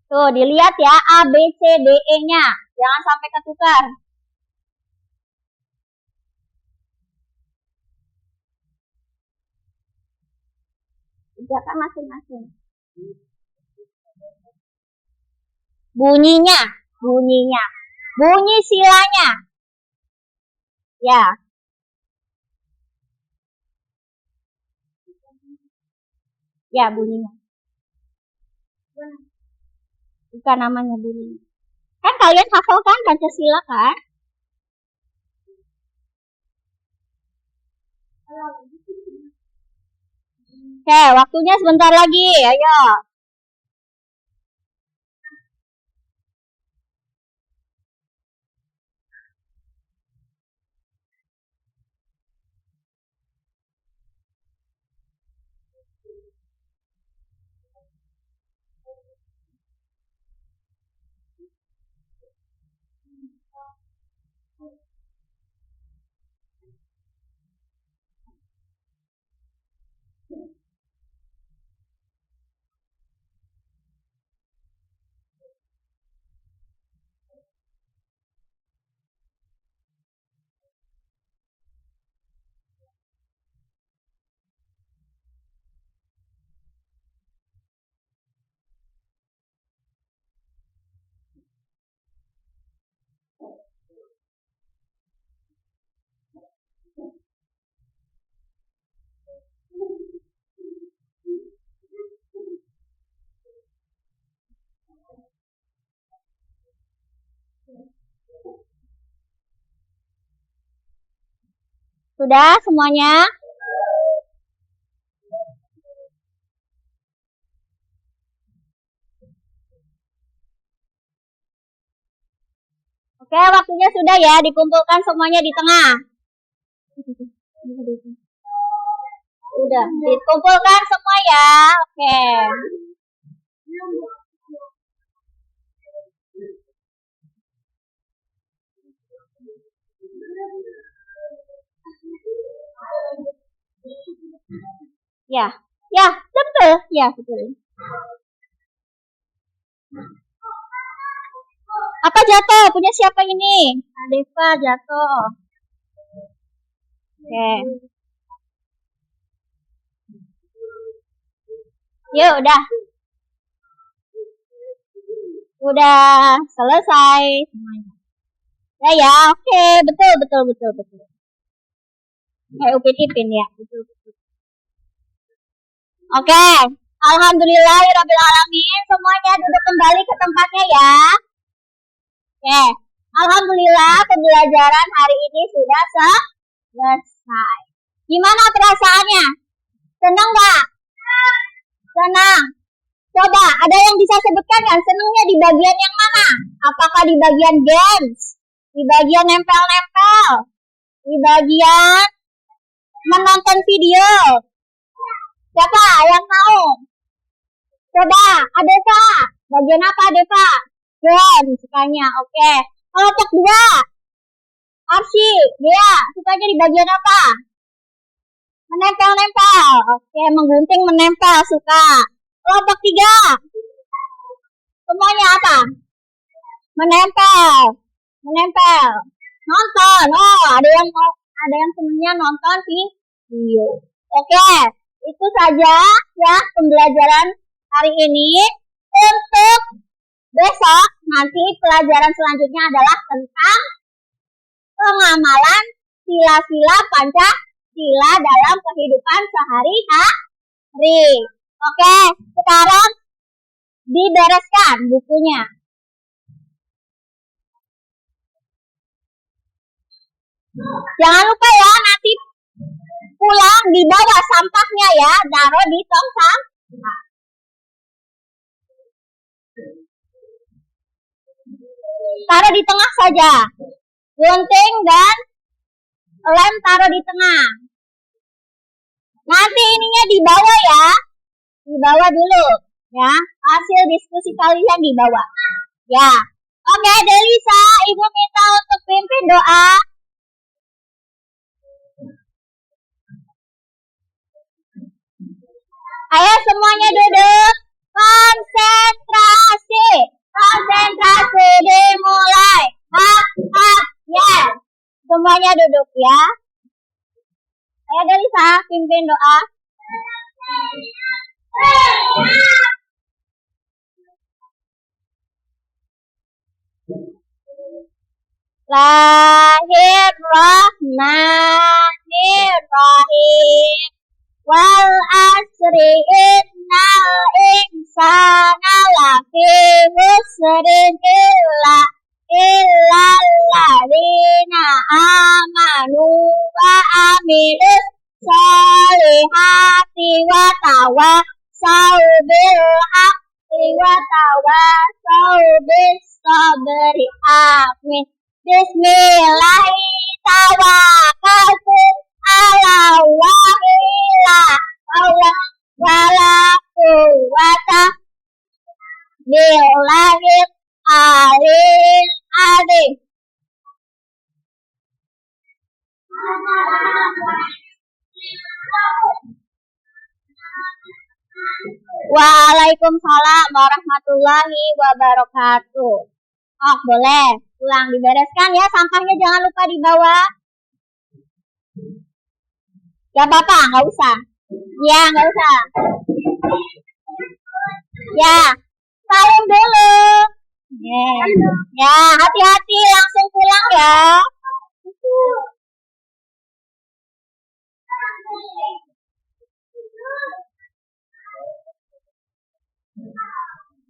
Tuh, dilihat ya A, B, C, D, E-nya. Jangan sampai ketukar. Kerjakan masing-masing. Bunyinya. Bunyi silanya. Ya. Ya, bunyinya. Bukan namanya bunyi. Kan kalian hafal kan Pancasila kan? Oke, waktunya sebentar lagi. Ayo. Sudah semuanya? Oke, waktunya sudah ya, dikumpulkan semuanya di tengah. Sudah, dikumpulkan semua ya. Oke. Ya, betul. Ya, betul. Apa jatuh? Punya siapa ini? Deva jatuh. Oke. Yuk, udah. Udah selesai semuanya. Ya, oke, betul. Tipin ya, betul. Oke, alhamdulillahirobbilalamin, semuanya duduk kembali ke tempatnya ya. Oke, alhamdulillah pembelajaran hari ini sudah selesai. Gimana perasaannya? Senang nggak? Senang. Coba, ada yang bisa sebutkan nggak senangnya di bagian yang mana? Apakah di bagian games? Di bagian nempel-nempel? Di bagian menonton video? Siapa yang tahu? Coba, Adeva. Bagian apa, Adeva? Game, sukanya. Oke. Kelompok 2. Arsy, dia sukanya di bagian apa? Menempel-nempel. Oke, menggunting, menempel, suka. Kelompok 3. Semuanya apa? Menempel. Nonton. Oh, ada yang senangnya nonton video. Oke, itu saja ya pembelajaran hari ini. Untuk besok nanti pelajaran selanjutnya adalah tentang pengamalan sila-sila Pancasila dalam kehidupan sehari-hari. Oke, sekarang dibereskan bukunya. Jangan lupa ya, nanti pulang dibawa sampahnya ya, taruh di tong sampah. Taruh di tengah saja. Gunting dan lem taruh di tengah. Nanti ininya dibawa ya. Dibawa dulu ya. Hasil diskusi kalian dibawa. Ya. Oke, Delisa, Ibu minta untuk pimpin doa. Ayo semuanya duduk. Konsentrasi dimulai. Yes. Semuanya duduk ya. Ayo Delisa, pimpin doa. Bismillahirrahmanirrahim. Wal asri innal insana lafi khusrin illa alladzina amanu wa amilus solihati wa tawassaw bil haqqi wa tawassaw bis sabri. Amin. Bismillahirrahmanirrahim. Tawakkaltu ala Allah wala quwwata billahil alil azim. Waalaikumsalam warahmatullahi wabarakatuh. Oh, boleh. Pulang dibereskan ya, sampahnya jangan lupa dibawa. Gak apa-apa, nggak usah. Ya, nggak usah. Ya, salim dulu. Ya, hati-hati langsung pulang ya.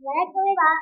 Baik, Pak.